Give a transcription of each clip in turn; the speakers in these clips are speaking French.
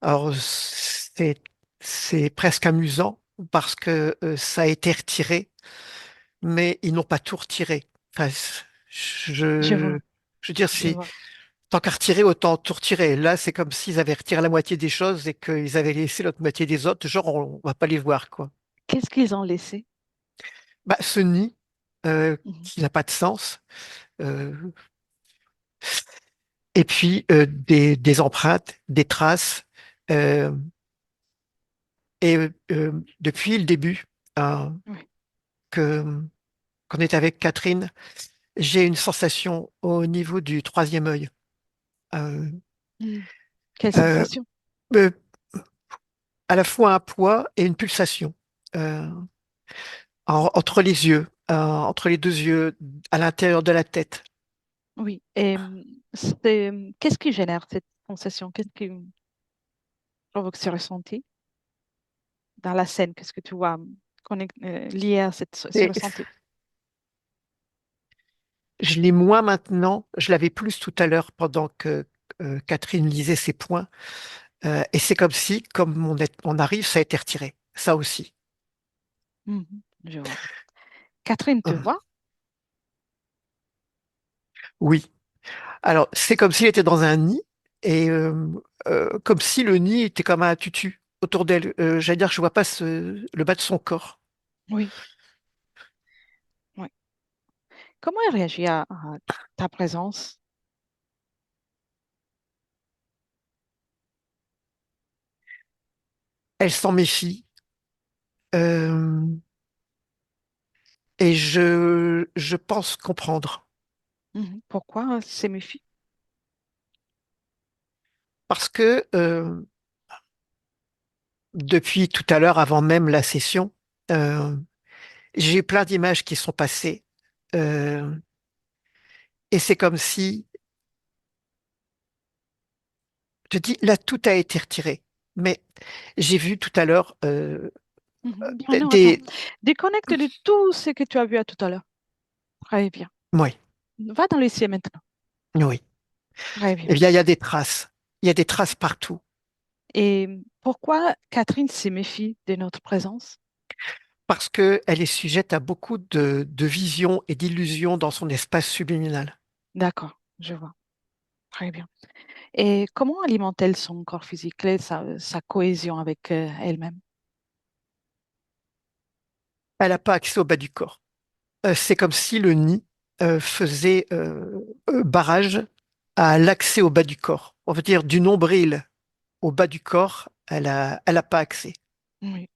Alors, c'est presque amusant parce que ça a été retiré, mais ils n'ont pas tout retiré. Enfin, Je je, vois, je veux dire, je si vois. tant qu'à retirer, autant tout retirer. Là, c'est comme s'ils avaient retiré la moitié des choses et qu'ils avaient laissé l'autre moitié des autres. Genre, on va pas les voir, quoi. Qu'est-ce qu'ils ont laissé? Bah, ce nid, Mhm. qui n'a pas de sens, euh, et puis des empreintes, des traces. euh, et depuis le début, hein, Oui. que qu'on est avec Catherine, j'ai une sensation au niveau du troisième œil. Euh, Mhm. Quelle euh, sensation? euh, à la fois un poids et une pulsation euh, entre les yeux, entre les deux yeux, à l'intérieur de la tête. Oui. Et qu'est-ce qui génère cette sensation? Qu'est-ce qui provoque ce ressenti dans la scène? Qu'est-ce que tu vois lié à ce Et ressenti? je l'ai moins maintenant, je l'avais plus tout à l'heure pendant que Catherine lisait ses points. Et c'est comme si, comme on arrive, ça a été retiré. Ça aussi. Mhm. Je vois. Catherine te Euh, voit? oui. Alors, c'est comme s'il était dans un nid et comme si le nid était comme un tutu autour d'elle. J'allais dire que je vois pas le bas de son corps. Oui. Oui. Comment elle réagit à ta présence? Elle s'en méfie euh, et je pense comprendre. Mhm. Pourquoi c'est méfie? Parce que depuis tout à l'heure, avant même la session, euh, j'ai eu plein d'images qui sont passées. euh, et c'est comme si, je dis, là, tout a été retiré. Mais j'ai vu tout à l'heure Mhm. Bien, non, attends. des... Déconnecte de tout ce que tu as vu à tout à l'heure. Très bien. Oui, Va dans le ciel maintenant. oui. Très bien. Eh bien, il y a des traces. Il y a des traces partout. Et pourquoi Catherine se méfie de notre présence? Parce qu'elle est sujette à beaucoup de visions et d'illusions dans son espace subliminal. D'accord, je vois. Très bien. Et comment alimente-t-elle son corps physique, sa cohésion avec elle-même? Elle n'a pas accès au bas du corps. C'est comme si le nid faisait barrage à l'accès au bas du corps. On veut dire du nombril au bas du corps, elle a pas accès. Oui,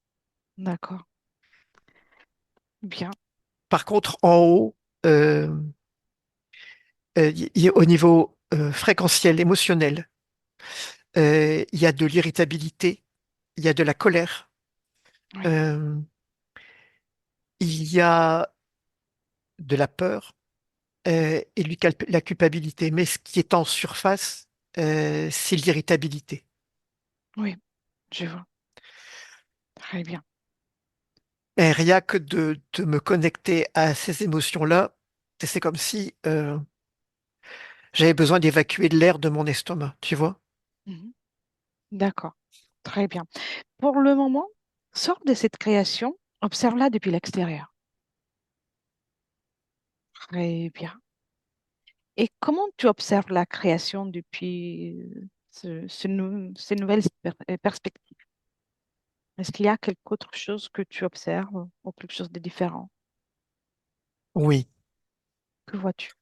d'accord. Bien. Par contre, en haut, euh, au niveau fréquentiel, émotionnel, il y a de l'irritabilité, il y a de la colère, Oui. euh, il y a de la peur et la culpabilité. Mais ce qui est en surface, c'est l'irritabilité. Oui, je vois. Très bien. Et rien que de me connecter à ces émotions-là, c'est comme si j'avais besoin d'évacuer de l'air de mon estomac, tu vois? Mhm. D'accord. Très bien. Pour le moment, sors de cette création, observe-la depuis l'extérieur. Très bien. Et comment tu observes la création depuis ces nouvelles perspectives? Est-ce qu'il y a quelque autre chose que tu observes ou quelque chose de différent? Oui, Que vois-tu?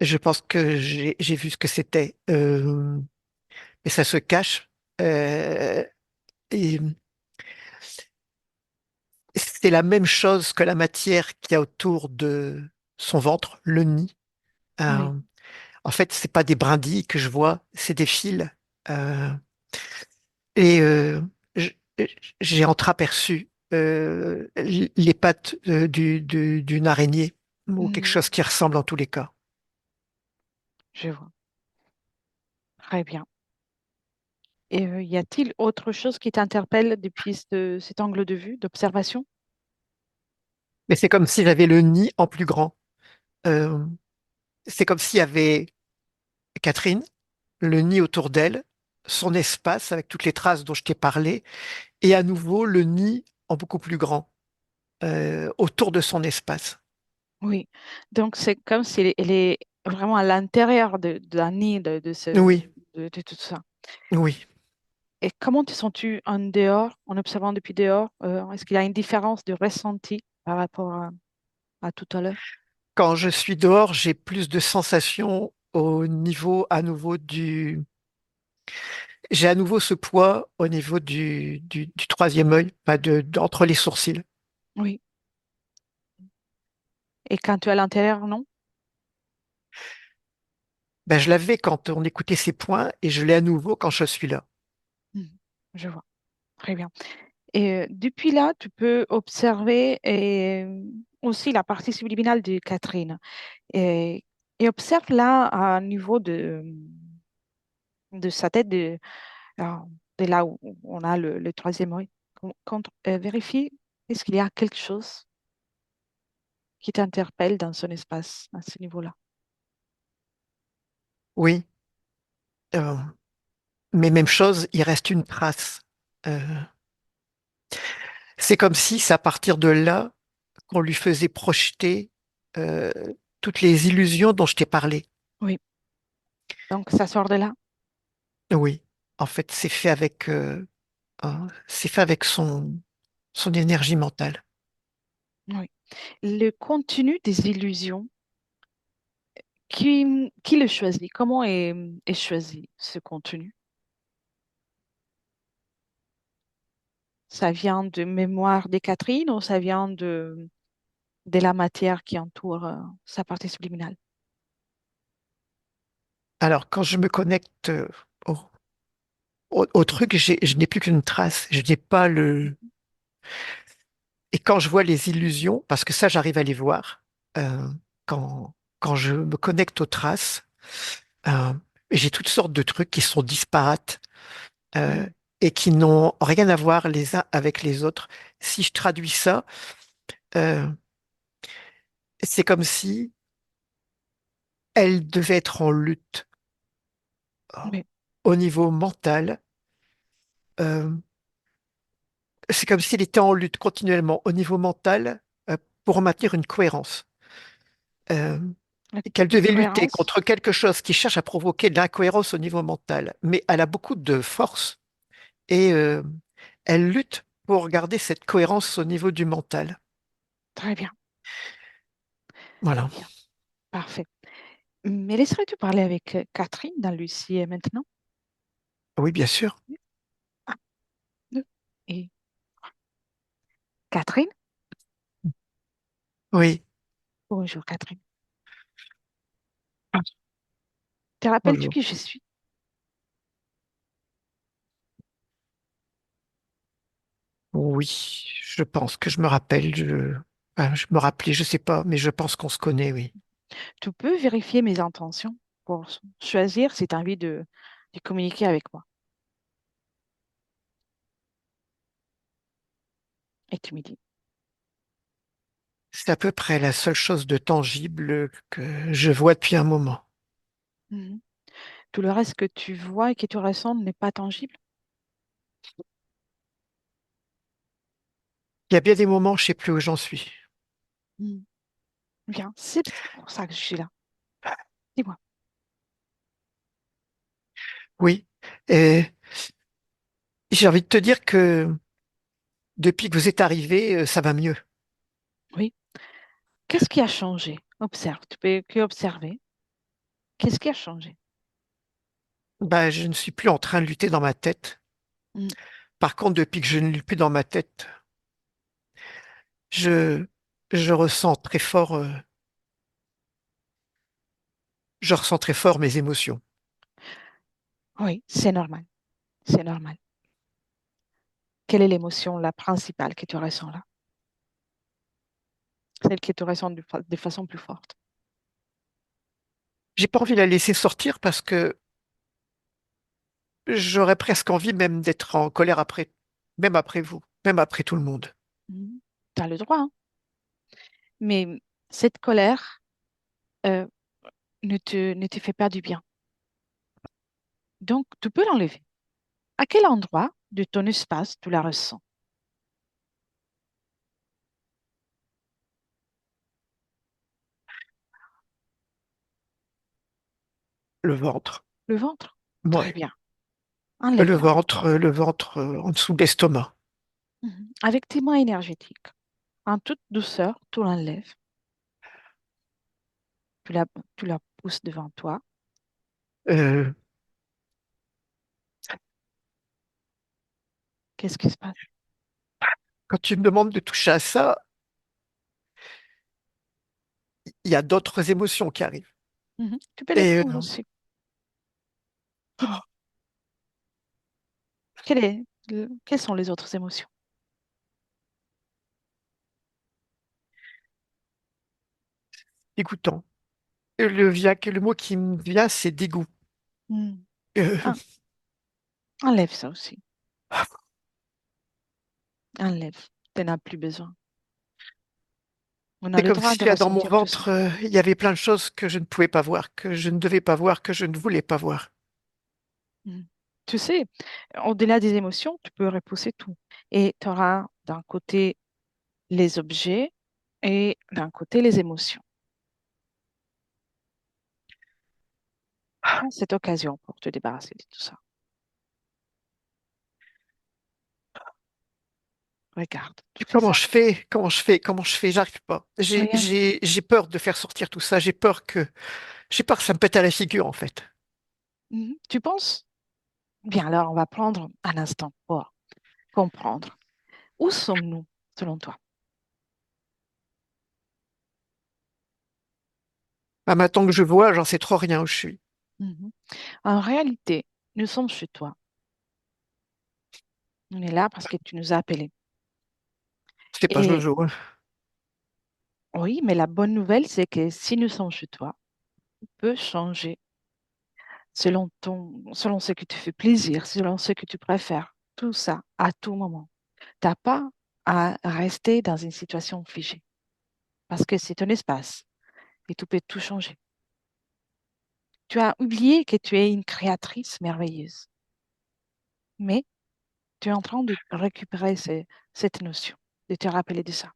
je pense que j'ai vu ce que c'était, mais ça se cache. Euh, et c'est la même chose que la matière qu'il y a autour de son ventre, le nid. Oui. Euh, En fait, c'est pas des brindilles que je vois, c'est des fils. Euh, et j- j'ai entreaperçu les pattes d'une araignée ou quelque Mhm. chose qui ressemble en tous les cas. Je vois. Très bien. Et y a-t-il autre chose qui t'interpelle depuis cet angle de vue, d'observation? Mais c'est comme si j'avais le nid en plus grand. Euh, c'est comme s'il y avait Catherine, le nid autour d'elle, son espace avec toutes les traces dont je t'ai parlé, et à nouveau le nid en beaucoup plus grand autour de son espace. Oui. Donc, c'est comme si elle est vraiment à l'intérieur de la nid Oui, de tout ça. oui. Et comment te sens-tu en dehors, en observant depuis dehors? Est-ce qu'il y a une différence de ressenti par rapport à tout à l'heure? Quand je suis dehors, j'ai plus de sensations au niveau à nouveau du. J'ai à nouveau ce poids au niveau du troisième œil, pas entre les sourcils. Oui. Et quand tu es à l'intérieur, non? Ben, je l'avais quand on écoutait ces points et je l'ai à nouveau quand je suis là. Mhm. Je vois. Très bien. Et depuis là, tu peux observer aussi la partie subliminale de Catherine. Et, et observe là, à un niveau de sa tête, alors, de là où on a le troisième œil. Vérifie, est-ce qu'il y a quelque chose qui t'interpelle dans son espace à ce niveau-là? Oui, euh, mais même chose, il reste une trace. Euh, c'est comme si c'est à partir de là qu'on lui faisait projeter euh, toutes les illusions dont je t'ai parlé. Oui, donc ça sort de là. Oui, en fait, c'est fait avec son énergie mentale. Oui. Le contenu des illusions, qui le choisit? Comment est choisi ce contenu? Ça vient de mémoire des Catherine ou ça vient de la matière qui entoure sa partie subliminale? Alors, quand je me connecte au truc, je n'ai plus qu'une trace. Je n'ai pas le. Mhm. Et quand je vois les illusions, parce que ça, j'arrive à les voir, euh, quand je me connecte aux traces, euh, j'ai toutes sortes de trucs qui sont disparates euh, Mhm. et qui n'ont rien à voir les uns avec les autres. Si je traduis ça, euh, c'est comme si elle devait être en lutte Oui, au niveau mental. Euh, c'est comme s'il était en lutte continuellement au niveau mental pour maintenir une cohérence. Euh, la, et qu'elle la devait lutter cohérence. contre quelque chose qui cherche à provoquer de l'incohérence au niveau mental. Mais elle a beaucoup de force et elle lutte pour garder cette cohérence au niveau du mental. Très bien, Voilà. bien, parfait. Mais laisserais-tu parler avec Catherine dans Lucie maintenant? Oui, bien sûr. Un, deux, et Catherine? Oui. Bonjour Catherine. Te rappelles-tu Bonjour. qui je suis? Oui, je pense que je me rappelle. Je me rappelais, je sais pas, mais je pense qu'on se connaît, oui. Tu peux vérifier mes intentions pour choisir si tu as envie de communiquer avec moi. Et tu me dis. C'est à peu près la seule chose de tangible que je vois depuis un moment. Mhm. Tout le reste que tu vois et que tu ressens n'est pas tangible. Il y a bien des moments, je sais plus où j'en suis. Mhm. Bien, c'est pour ça que je suis là. Dis-moi. Oui. Et j'ai envie de te dire que depuis que vous êtes arrivé, ça va mieux. Oui. Qu'est-ce qui a changé? Observe. Tu peux que observer. Qu'est-ce qui a changé? Bah, je ne suis plus en train de lutter dans ma tête. Mhm. Par contre, depuis que je ne lutte plus dans ma tête, je, je ressens très fort, je ressens très fort mes émotions. Oui, c'est normal. C'est normal. Quelle est l'émotion la principale que tu ressens là? Celle que tu ressens de façon plus forte. J'ai pas envie de la laisser sortir parce que j'aurais presque envie même d'être en colère après, même après vous, même après tout le monde. Tu as le droit, hein. Mais cette colère, euh, ne te fait pas du bien. Donc, tu peux l'enlever. À quel endroit de ton espace tu la ressens? Le ventre. Le ventre? Très Ouais. bien. Enlève-la. Le ventre en dessous de l'estomac. Mhm. Avec tes mains énergétiques, en toute douceur, tu l'enlèves. Tu la, tu la pousses devant toi. Euh, Qu'est-ce qui se passe? Quand tu me demandes de toucher à ça, il y a d'autres émotions qui arrivent. Mhm. Tu peux les Et prendre aussi. Dis-moi, quelles sont les autres émotions? dégoûtant. Le mot qui me vient, c'est dégoût. Hmm. Euh, Ah, enlève ça aussi. Enlève. Tu n'en as plus besoin. On a c'est le comme droit si de dans mon ressentir tout ça. ventre, il y avait plein de choses que je ne pouvais pas voir, que je ne devais pas voir, que je ne voulais pas voir. Hmm. Tu sais, au-delà des émotions, tu peux repousser tout. Et tu auras d'un côté les objets et d'un côté les émotions. Prends cette occasion pour te débarrasser de tout ça. Regarde, tu fais Comment ça. je fais? Comment je fais? Comment je fais? J'arrive pas. Rien. J'ai peur de faire sortir tout ça. J'ai peur que ça me pète à la figure, en fait. Mhm. Tu penses? Bien, alors on va prendre un instant pour comprendre. Où sommes-nous, selon toi? Ah, maintenant que je vois, j'en sais trop rien où je suis. Mhm. En réalité, nous sommes chez toi. On est là parce que tu nous as appelés. C'est pas Et Jojo, hein. oui, mais la bonne nouvelle, c'est que si nous sommes chez toi, tu peux changer selon ce qui te fait plaisir, selon ce que tu préfères. Tout ça, à tout moment. Tu n'as pas à rester dans une situation figée parce que c'est un espace et tu peux tout changer. Tu as oublié que tu es une créatrice merveilleuse, mais tu es en train de récupérer cette notion, de te rappeler de ça.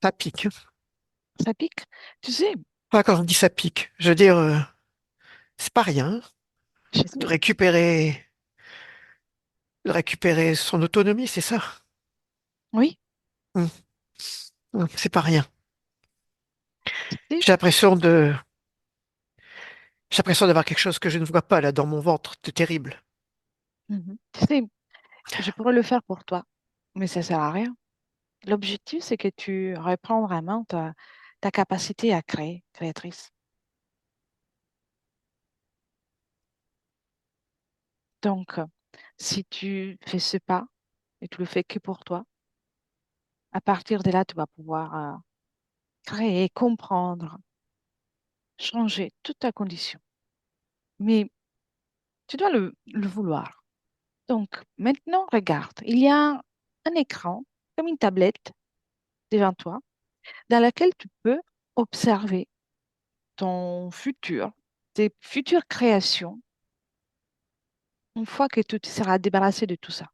Ça pique. Ça pique? Tu sais, Enfin, quand je dis ça pique, je veux dire, c'est pas rien je de sais, récupérer son autonomie, c'est ça. oui, Hum, c'est pas rien. tu sais, J'ai l'impression de, j'ai l'impression d'avoir quelque chose que je ne vois pas là dans mon ventre, de terrible. tu sais, je pourrais le faire pour toi, mais ça sert à rien. L'objectif, c'est que tu reprends vraiment ta capacité à créer, créatrice. Donc, si tu fais ce pas et tu le fais que pour toi, à partir de là, tu vas pouvoir créer, comprendre, changer toute ta condition. Mais tu dois le vouloir. Donc, maintenant, regarde, il y a un écran, comme une tablette devant toi, dans laquelle tu peux observer ton futur, tes futures créations, une fois que tu te seras débarrassé de tout ça,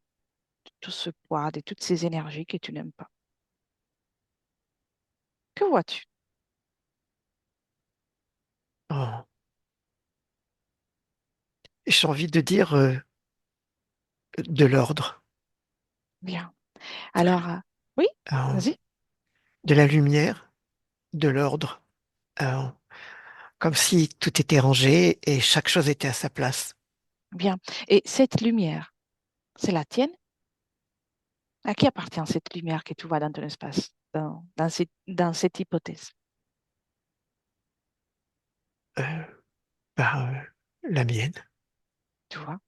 de tout ce poids, de toutes ces énergies que tu n'aimes pas. Que vois-tu? Oh. J'ai envie de dire de l'ordre, Bien. Alors, oui, euh, vas-y. de la lumière, de l'ordre, euh, comme si tout était rangé et chaque chose était à sa place. Bien. Et cette lumière, c'est la tienne? À qui appartient cette lumière que tu vois dans ton espace, dans cette hypothèse? Euh, bah, la mienne. Tu vois?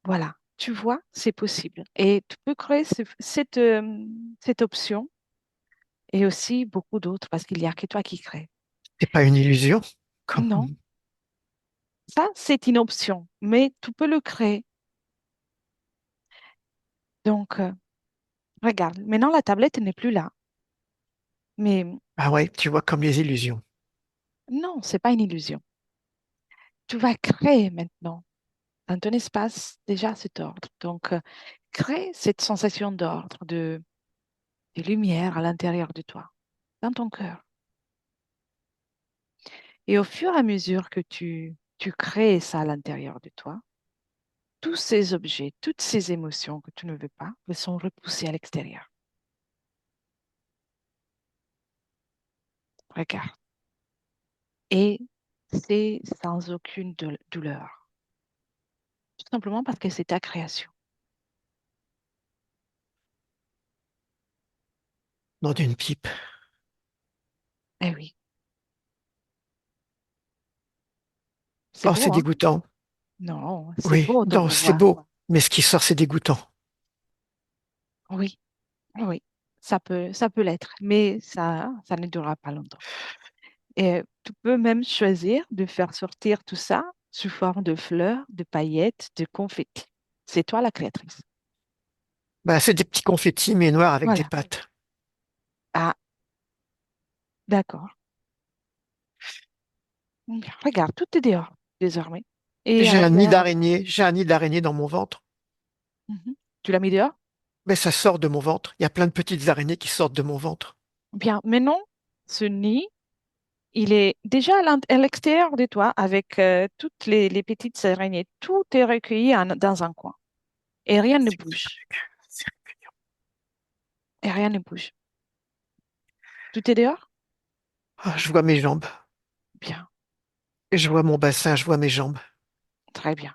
Voilà. Tu vois, c'est possible. Et tu peux créer cette option et aussi beaucoup d'autres parce qu'il n'y a que toi qui crée. C'est pas une illusion. Comme... Non, ça, c'est une option, mais tu peux le créer. Donc, regarde, maintenant la tablette n'est plus là. Mais Ah ouais, tu vois, comme les illusions. non, c'est pas une illusion. Tu vas créer maintenant dans ton espace déjà cet ordre. Donc, crée cette sensation d'ordre, de lumière à l'intérieur de toi, dans ton cœur. Et au fur et à mesure que tu crées ça à l'intérieur de toi, tous ces objets, toutes ces émotions que tu ne veux pas, elles sont repoussées à l'extérieur. Regarde. Et c'est sans aucune douleur. Tout simplement parce que c'est ta création. Dans d'une pipe. Eh oui, c'est Oh, c'est beau, hein? dégoûtant. Non, c'est Oui, beau ton non, c'est pouvoir. beau. Mais ce qui sort, c'est dégoûtant. Oui, oui, ça peut l'être, mais ça ne durera pas longtemps. Et tu peux même choisir de faire sortir tout ça sous forme de fleurs, de paillettes, de confettis. C'est toi la créatrice. Bah, c'est des petits confettis, mais noirs avec des Voilà. pattes. Ah, d'accord. Regarde, tout est dehors désormais. Et J'ai un avec nid l'air, d'araignée. J'ai un nid d'araignée dans mon ventre. mhm. Tu l'as mis dehors? Mais ça sort de mon ventre. Il y a plein de petites araignées qui sortent de mon ventre. Bien, mais non, ce nid, il est déjà à l'extérieur de toi avec toutes les petites araignées. Tout est recueilli dans un coin et rien ne C'est que ce bouge. truc. C'est répugnant. Et rien ne bouge. Tout est dehors? Ah, je vois mes jambes. Bien, Et je vois mon bassin, je vois mes jambes. très bien.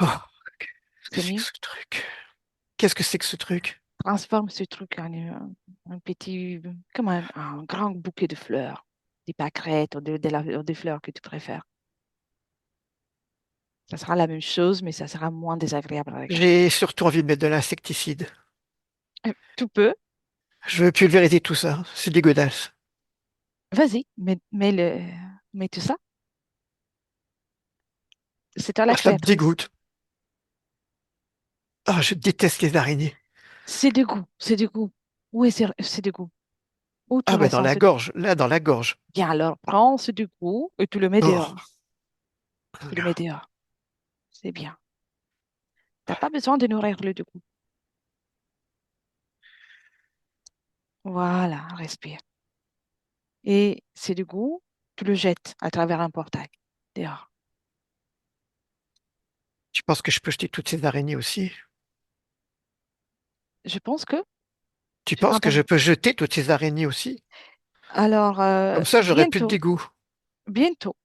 Oh, qu'est-ce que C'est c'est que mieux. ce truc? Qu'est-ce que c'est que ce truc? Transforme ce truc en un petit, comme un grand bouquet de fleurs, des pâquerettes ou des fleurs que tu préfères. Ça sera la même chose, mais ça sera moins désagréable à regarder. J'ai surtout envie de mettre de l'insecticide. Tu peux, Je veux pulvériser tout ça. C'est dégueulasse. vas-y, mets tout ça. C'est toi la Oh, ça me créatrice. dégoûte. Ah, je déteste les araignées. C'est du goût. Oui, c'est du goût. Où tu Ah, bah, dans ressens la ce gorge. Là, dans la gorge. bien alors, prends ce du goût et tu le mets Oh, dehors. Tu le mets dehors. C'est bien. T'as pas besoin de nourrir le du goût. Voilà, respire. Et c'est du goût, tu le jettes à travers un portail. Dehors. tu penses que je peux jeter toutes ces araignées aussi? Je pense que Tu tu vas penses que je entendre. peux jeter toutes ces araignées aussi? Alors, Comme ça, j'aurai plus de bientôt, dégoût. bientôt.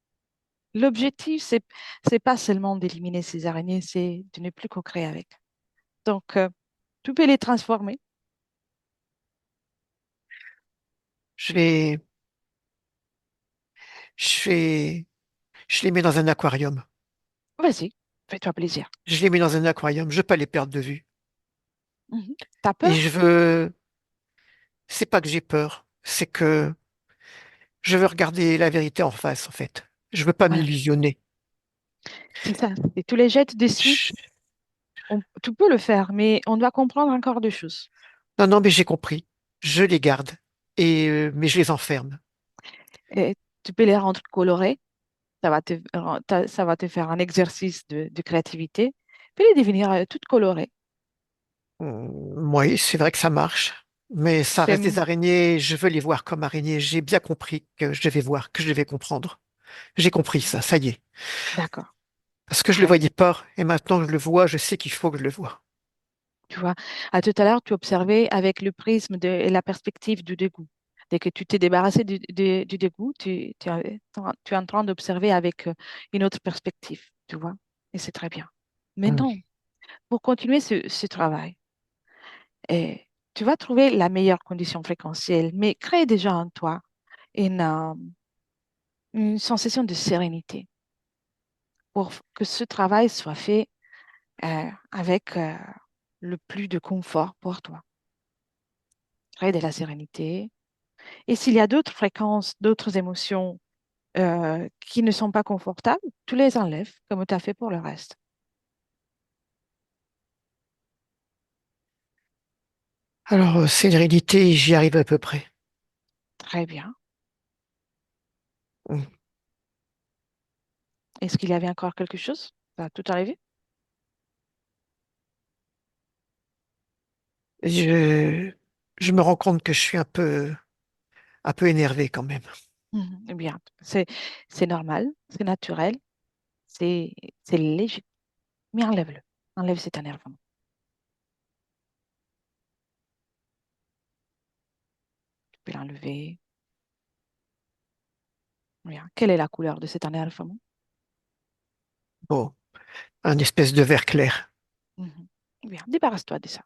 L'objectif, c'est pas seulement d'éliminer ces araignées, c'est de ne plus co-créer avec. Donc, tu peux les transformer. Je les, je les, je les mets dans un aquarium. Vas-y, fais-toi plaisir. Je les mets dans un aquarium. Je veux pas les perdre de vue. Mhm. T'as Et peur? je veux, c'est pas que j'ai peur, c'est que je veux regarder la vérité en face, en fait. Je veux pas Voilà, m'illusionner. c'est ça. Et tu les jettes de Je- suite. Tu peux le faire, mais on doit comprendre encore deux choses. Non, non, mais j'ai compris. Je les garde. Mais je les enferme. Et tu peux les rendre colorés. Ça va te faire un exercice de créativité. Tu peux les devenir toutes colorées. Oui, c'est vrai que ça marche. Mais ça C'est reste des araignées. Je veux les voir comme araignées. J'ai bien compris que je devais voir, que je devais comprendre. J'ai compris ça, ça y est. d'accord. Parce que je le Très voyais bien. pas. Et maintenant que je le vois, je sais qu'il faut que je le voie. Tu vois, à tout à l'heure, tu observais avec le prisme et la perspective du dégoût. Dès que tu t'es débarrassé du dégoût, tu es en train d'observer avec une autre perspective, tu vois, et c'est très bien. Mais Hmm. non, pour continuer ce travail, tu vas trouver la meilleure condition fréquentielle, mais crée déjà en toi une, euh, une sensation de sérénité pour que ce travail soit fait avec le plus de confort pour toi. Crée de la sérénité. Et s'il y a d'autres fréquences, d'autres émotions qui ne sont pas confortables, tu les enlèves comme tu as fait pour le reste. Alors, sérénité, j'y arrive à peu près. Très bien. Mm. Est-ce qu'il y avait encore quelque chose? Ça a tout enlevé? Je, je me rends compte que je suis un peu énervé quand même. Mhm. Eh bien, c'est normal, c'est naturel, c'est c'est léger. Mais enlève-le. Enlève cet énervement. Tu peux l'enlever. Bien. Quelle est la couleur de cet énervement? Bon, un espèce de vert clair. Mhm. Bien. Débarrasse-toi de ça.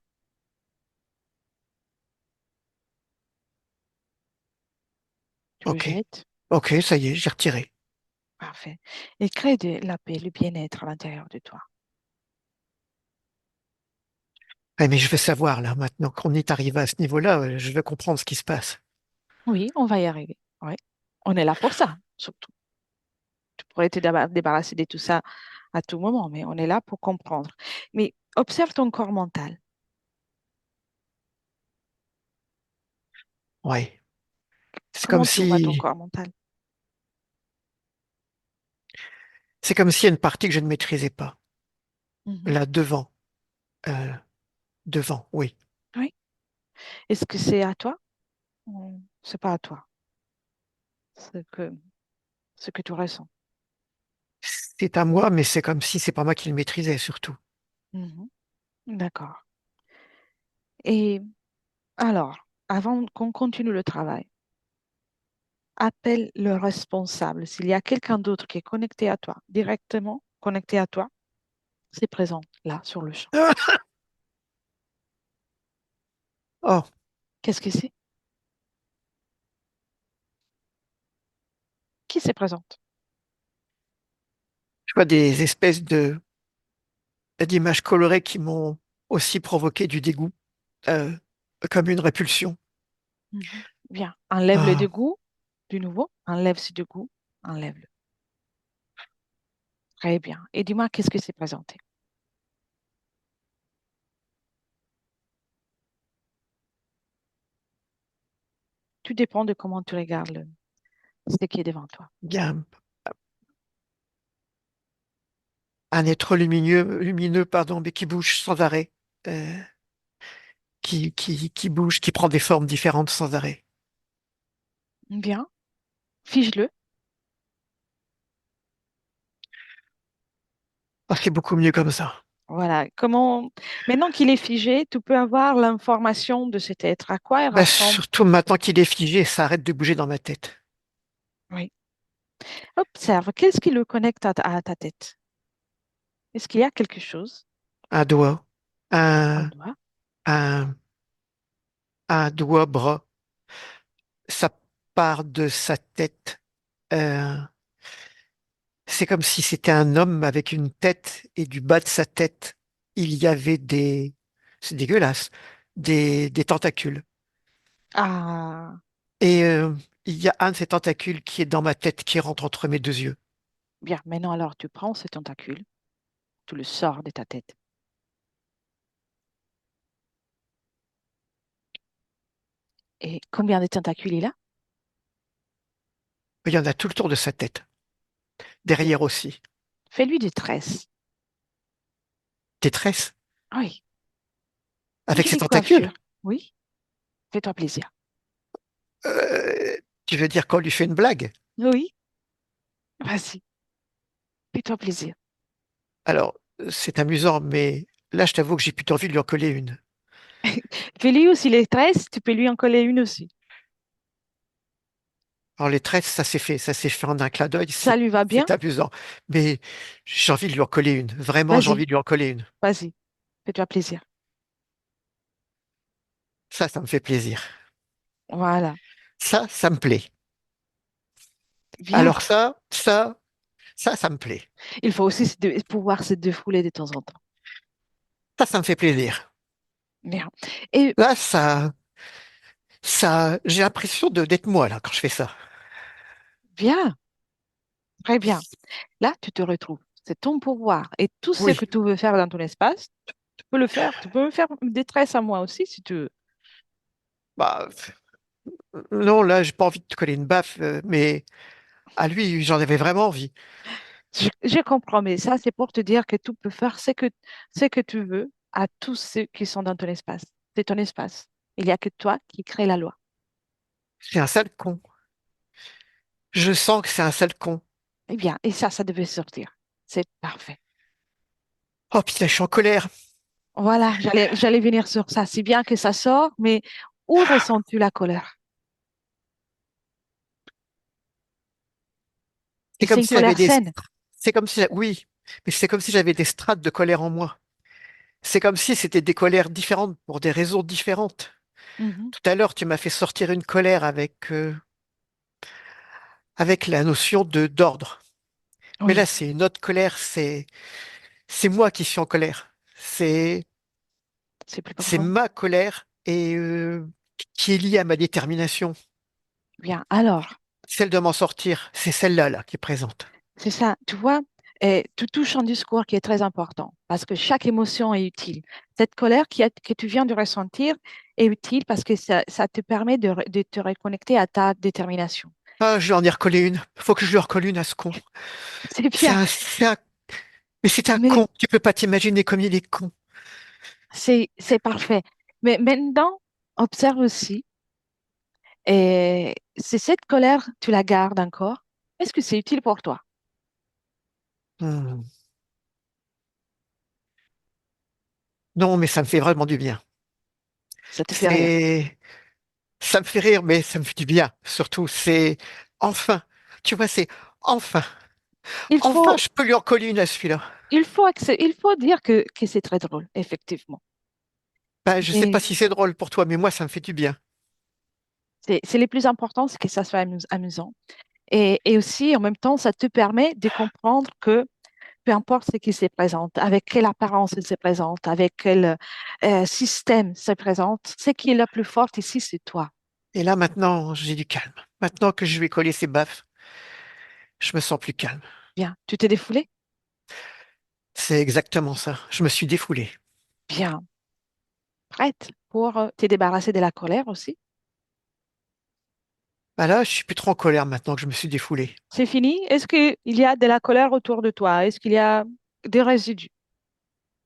Tu le Ok, jettes. ok, ça y est, j'ai retiré. Parfait. Et crée de la paix, le bien-être à l'intérieur de toi. Mais je veux savoir, là, maintenant qu'on est arrivé à ce niveau-là, je veux comprendre ce qui se passe. Oui, on va y arriver. Oui. On est là pour ça, surtout. Tu pourrais te débarrasser de tout ça à tout moment, mais on est là pour comprendre. Mais observe ton corps mental. Ouais. Comment tu vois ton corps mental? C'est comme s'il y a une partie que je ne maîtrisais pas. Mhm. Là, devant, euh, devant, oui. Oui. Est-ce que c'est à toi? Ou c'est pas à toi, ce que, ce que tu ressens. C'est à moi, mais c'est comme si c'est pas moi qui le maîtrisais, surtout. Mhm. D'accord. Et alors, avant qu'on continue le travail, appelle le responsable. S'il y a quelqu'un d'autre qui est connecté à toi, directement connecté à toi, c'est présent là sur le champ. Oh, Qu'est-ce que c'est? Qui se présente? je vois des espèces d'images colorées qui m'ont aussi provoqué du dégoût, euh, comme une répulsion. Mhm. Bien. Enlève le Ah, dégoût du nouveau. Enlève ce dégoût. Enlève-le. Très bien. Et dis-moi, qu'est-ce que c'est présenté? Tout dépend de comment tu regardes ce qui est devant toi. bien, un être lumineux, pardon, mais qui bouge sans arrêt, euh, qui bouge, qui prend des formes différentes sans arrêt. Bien. Fige-le. Ah, c'est beaucoup mieux comme ça. Voilà. Comment... Maintenant qu'il est figé, tu peux avoir l'information de cet être. À quoi il Bah, ressemble? surtout maintenant qu'il est figé, ça arrête de bouger dans ma tête. Oui. Observe. Qu'est-ce qui le connecte à ta tête? Est-ce qu'il y a quelque chose? Un doigt, Un un, doigt? un, un doigt, bras, ça part de sa tête. Euh, c'est comme si c'était un homme avec une tête et du bas de sa tête, il y avait c'est dégueulasse, des tentacules. Ah, Et il y a un de ces tentacules qui est dans ma tête, qui rentre entre mes deux yeux. bien. Maintenant, alors, tu prends ce tentacule, tu le sors de ta tête. Et combien de tentacules il a? Il y en a tout le tour de sa tête, Bien. derrière aussi. Fais-lui des tresses. Détresse, Oui. Une avec ses jolie tentacules. coiffure. Oui. Fais-toi plaisir. Euh, tu veux dire qu'on lui fait une blague? Oui. Vas-y. Fais-toi plaisir. Alors, c'est amusant, mais là, je t'avoue que j'ai plutôt envie de lui en coller une. Fais-lui aussi les tresses. Tu peux lui en coller une aussi. Alors, les tresses, ça s'est fait en un clin d'œil, Ça lui va bien? c'est amusant. Mais j'ai envie de lui en coller une. Vraiment, j'ai Vas-y. envie de lui en coller une. Vas-y. Fais-toi plaisir. Ça me fait plaisir. Voilà. Ça me plaît. Bien. Alors ça me plaît. Il faut aussi pouvoir se défouler de temps en temps. Ça me fait plaisir. Bien. Et Là, j'ai l'impression d'être moi, là, quand je fais ça. bien. Très bien. Là, tu te retrouves. C'est ton pouvoir. Et tout ce Oui, que tu veux faire dans ton espace, tu peux le faire. Tu peux me faire une détresse à moi aussi si tu veux. Bah, non, là, j'ai pas envie de te coller une baffe, mais à lui, j'en avais vraiment envie. Je comprends, mais ça, c'est pour te dire que tu peux faire ce que tu veux à tous ceux qui sont dans ton espace. C'est ton espace. Il n'y a que toi qui crée la loi. C'est un sale con. Je sens que c'est un sale con. Eh bien, et ça devait sortir. C'est parfait. Oh, putain, je suis en colère. Voilà, j'allais venir sur ça. C'est bien que ça sort, mais où ressens-tu la colère? C'est Et c'est comme une si j'avais colère des, saine. c'est comme si, oui, mais c'est comme si j'avais des strates de colère en moi. C'est comme si c'était des colères différentes pour des raisons différentes. Mhm. Tout à l'heure, tu m'as fait sortir une colère avec la notion de d'ordre. Mais là, Oui, c'est une autre colère. C'est moi qui suis en colère. c'est plus C'est profond. ma colère et qui est liée à ma détermination. Bien, alors, Celle de m'en sortir, c'est celle-là là qui est présente. c'est ça. Tu vois, tu touches un discours qui est très important parce que chaque émotion est utile. Cette colère que tu viens de ressentir est utile parce que ça te permet de te reconnecter à ta détermination. Ah, je lui en ai recollé une. Faut que je lui recolle une à ce con. C'est C'est bien, un, c'est un, mais c'est un mais con. Tu peux pas t'imaginer comme il est con. c'est parfait. Mais maintenant, observe aussi, et c'est cette colère, tu la gardes encore. Est-ce que c'est utile pour toi? Hmm. Non, mais ça me fait vraiment du bien. Ça te fait rire. C'est, Ça me fait rire, mais ça me fait du bien. Surtout, c'est enfin. Tu vois, c'est enfin. Il Enfin, faut, je peux lui en coller une à celui-là. il faut dire que c'est très drôle, effectivement. Ben, je sais pas Mais si c'est drôle pour toi, mais moi, ça me fait du bien. c'est le plus important, c'est que ça soit amusant. Et aussi, en même temps, ça te permet de comprendre que peu importe ce qui se présente, avec quelle apparence il se présente, avec quel système se présente, ce qui est le plus fort ici, c'est toi. Et là, maintenant, j'ai du calme. Maintenant que je lui ai collé ses baffes, je me sens plus calme. Bien, tu t'es défoulé? C'est exactement ça. Je me suis défoulé. Bien, prête pour te débarrasser de la colère aussi. Ben là, je suis plus trop en colère maintenant que je me suis défoulé. C'est fini? Est-ce qu'il y a de la colère autour de toi? Est-ce qu'il y a des résidus?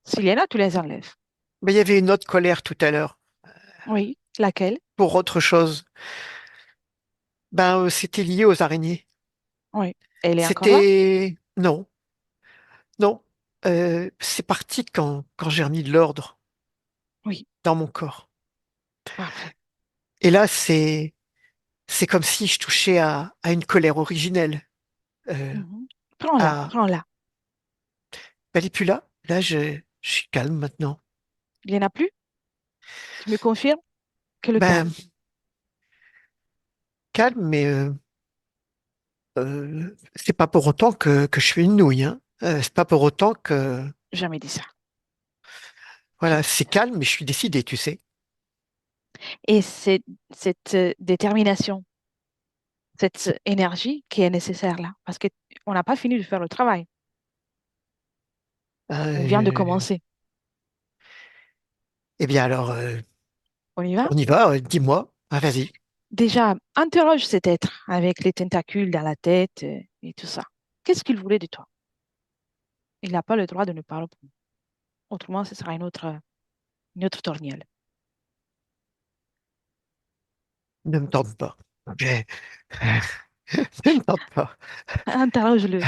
S'il y en a, tu les enlèves. Mais il y avait une autre colère tout à l'heure Oui, laquelle? pour autre chose. Ben, c'était lié aux araignées. Oui, elle est encore là? C'était, non, non. C'est parti quand j'ai remis de l'ordre Oui, dans mon corps. parfait. Et là, c'est comme si je touchais à une colère originelle. Euh, Mhm. Prends-la, à, prends-la. ben, elle est plus là. Là, je suis calme maintenant. Il n'y en a plus? Tu me confirmes que le Ben, calme. calme, mais c'est pas pour autant que je suis une nouille, hein. C'est pas pour autant que, Jamais dit ça. voilà, c'est calme, mais je suis décidé, tu sais. Et c'est cette détermination, cette énergie qui est nécessaire là, parce que on n'a pas fini de faire le travail. On vient de Euh, commencer. eh bien alors, On y va? on y va. Dis-moi. Ah, vas-y. Déjà, interroge cet être avec les tentacules dans la tête et tout ça. Qu'est-ce qu'il voulait de toi? Il n'a pas le droit de ne pas répondre. Autrement, ce sera une autre tournielle. Ne me tente pas. J'ai- Ne me tente pas. Interroge-le.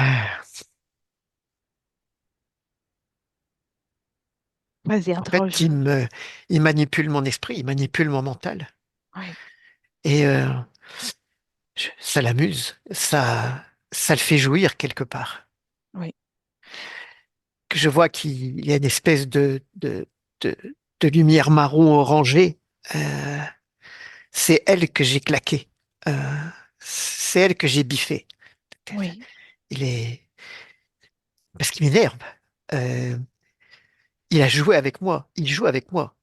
Vas-y, En fait, interroge-le. il manipule mon esprit, il manipule mon mental. Oui, Et ça l'amuse, ça le fait jouir quelque part. oui, Que je vois qu'il y a une espèce de, de lumière marron orangée. Euh, c'est elle que j'ai claquée. C'est elle que j'ai biffée. oui, Il est, parce qu'il m'énerve. Euh, il a joué avec moi. Il joue avec moi.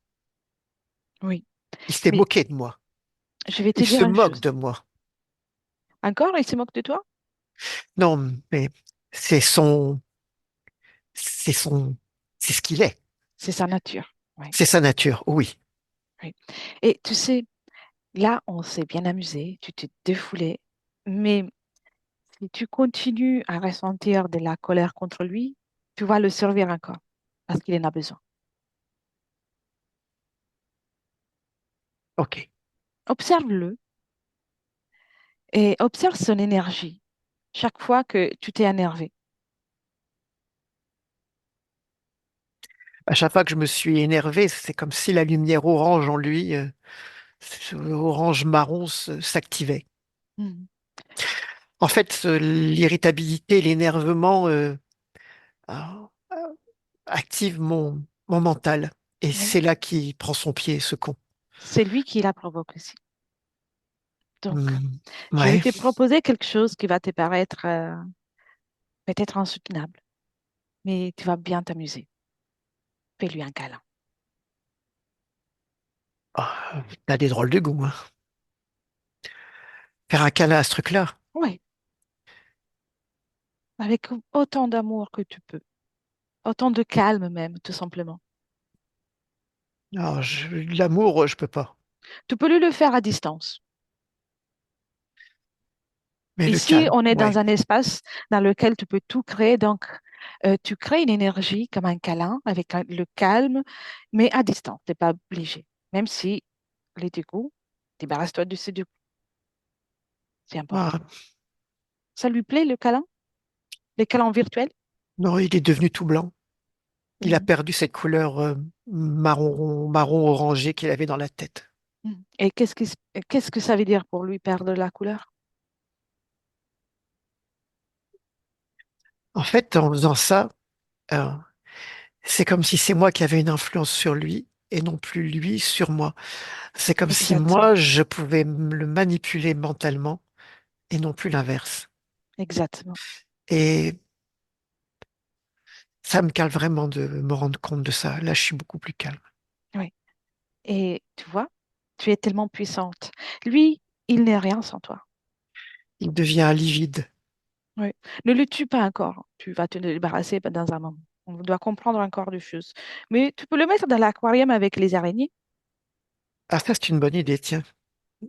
oui. Il s'est Mais moqué de moi. je vais te Il dire se une moque chose. de moi. Encore, il se moque de toi? Non, mais c'est son, c'est son, c'est ce qu'il est. C'est sa nature. Oui, C'est sa nature, oui. oui. Et tu sais, Là, on s'est bien amusé, tu t'es défoulé, mais si tu continues à ressentir de la colère contre lui, tu vas le servir encore parce qu'il en a besoin. Ok. Observe-le et observe son énergie chaque fois que tu t'es énervé. À chaque fois que je me suis énervé, c'est comme si la lumière orange en lui, orange marron, s'activait. Mhm. En fait, l'irritabilité, l'énervement euh, active mon mental. Et Oui. c'est là qu'il prend son pied, ce con. C'est lui qui la provoque aussi. Donc, Hmm. je vais Ouais. te proposer quelque chose qui va te paraître peut-être insoutenable, mais tu vas bien t'amuser. Fais-lui un câlin. Ah, t'as des drôles de goût, hein. Faire un câlin à ce truc-là. Oui, avec autant d'amour que tu peux, autant de calme même, tout simplement. Alors, l'amour, je peux pas. Tu peux lui le faire à distance. Mais le Ici, calme, on est dans ouais. un espace dans lequel tu peux tout créer. Donc, tu crées une énergie comme un câlin avec le calme, mais à distance. Tu n'es pas obligé. Même si les dégoûts, débarrasse-toi de ces dégoûts. C'est important. Ah, Ça lui plaît, le câlin? Les câlins virtuels? non, il est devenu tout blanc. Il a Mhm. perdu cette couleur marron orangé qu'il avait dans la tête. Mhm. Et qu'est-ce que ça veut dire pour lui perdre la couleur? En fait, en faisant ça, euh, c'est comme si c'est moi qui avais une influence sur lui et non plus lui sur moi. C'est comme si Exactement. moi, je pouvais le manipuler mentalement et non plus l'inverse. Exactement. Et ça me calme vraiment de me rendre compte de ça. Là, je suis beaucoup plus calme. Oui. Et tu vois, tu es tellement puissante. Lui, il n'est rien sans toi. Il devient livide. Oui. Ne le tue pas encore. Tu vas te débarrasser dans un moment. On doit comprendre encore des choses. Mais tu peux le mettre dans l'aquarium avec les araignées. Ah, ça, c'est une bonne idée, tiens.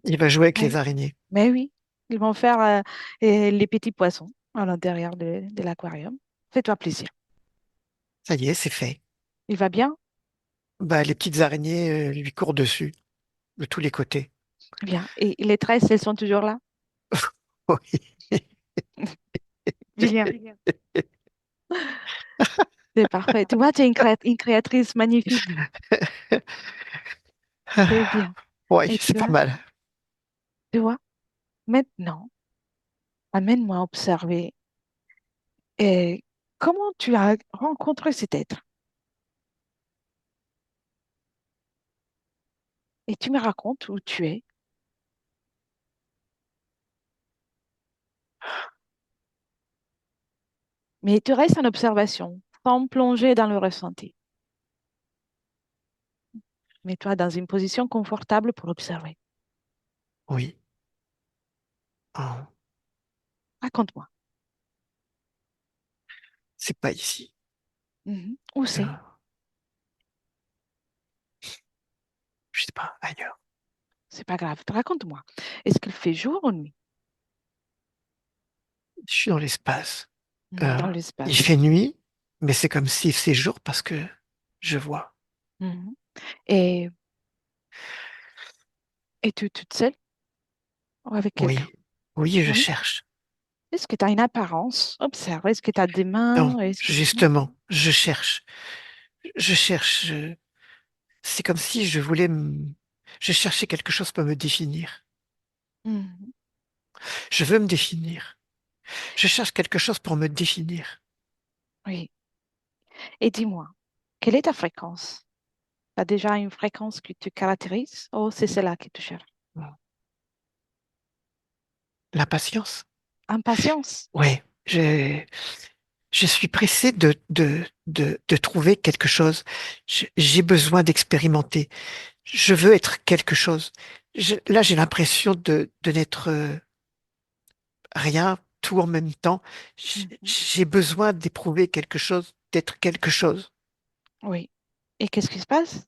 Il va jouer avec les Oui. araignées. Mais oui, ils vont faire les petits poissons à l'intérieur de l'aquarium. Fais-toi plaisir. Ça y est, c'est fait. Il va bien? Bah, les petites araignées, lui courent dessus, de tous les côtés. Bien. Et les tresses, elles sont toujours là? Oui. Bien. C'est parfait. Tu vois, tu es une créatrice magnifique. C'est bien. Oui, Et c'est pas mal. tu vois, maintenant, amène-moi à observer comment tu as rencontré cet être. Et tu me racontes où tu es. Mais tu restes en observation, sans plonger dans le ressenti. Mets-toi dans une position confortable pour observer. Oui. Oh, Raconte-moi. c'est pas ici. Mhm. Où Euh, c'est? je sais pas, ailleurs. C'est pas grave. Raconte-moi. Est-ce qu'il fait jour ou nuit? Je suis dans l'espace. Mhm. Euh, Dans il l'espace. fait nuit, mais c'est comme si c'est jour parce que je vois. Mhm. Et es-tu toute seule ou avec quelqu'un? Oui. Oui, je Oui. cherche. Est-ce que tu as une apparence? Observe. Est-ce que tu as des Non, mains? Est-ce que... justement, je cherche. Je cherche. C'est comme si je voulais je cherchais quelque chose pour me définir. Mhm. Je veux me définir. Je cherche quelque chose pour me définir. Oui. Et dis-moi, quelle est ta fréquence? Tu as déjà une fréquence qui te caractérise? Oh, c'est celle-là qui te cherche. L'impatience. Impatience. Ouais, je suis pressé de trouver quelque chose. J'ai besoin d'expérimenter. Je veux être quelque chose. Là, j'ai l'impression de n'être rien, tout en même temps. Mhm. J'ai besoin d'éprouver quelque chose, d'être quelque chose. Oui. Et qu'est-ce qui se passe?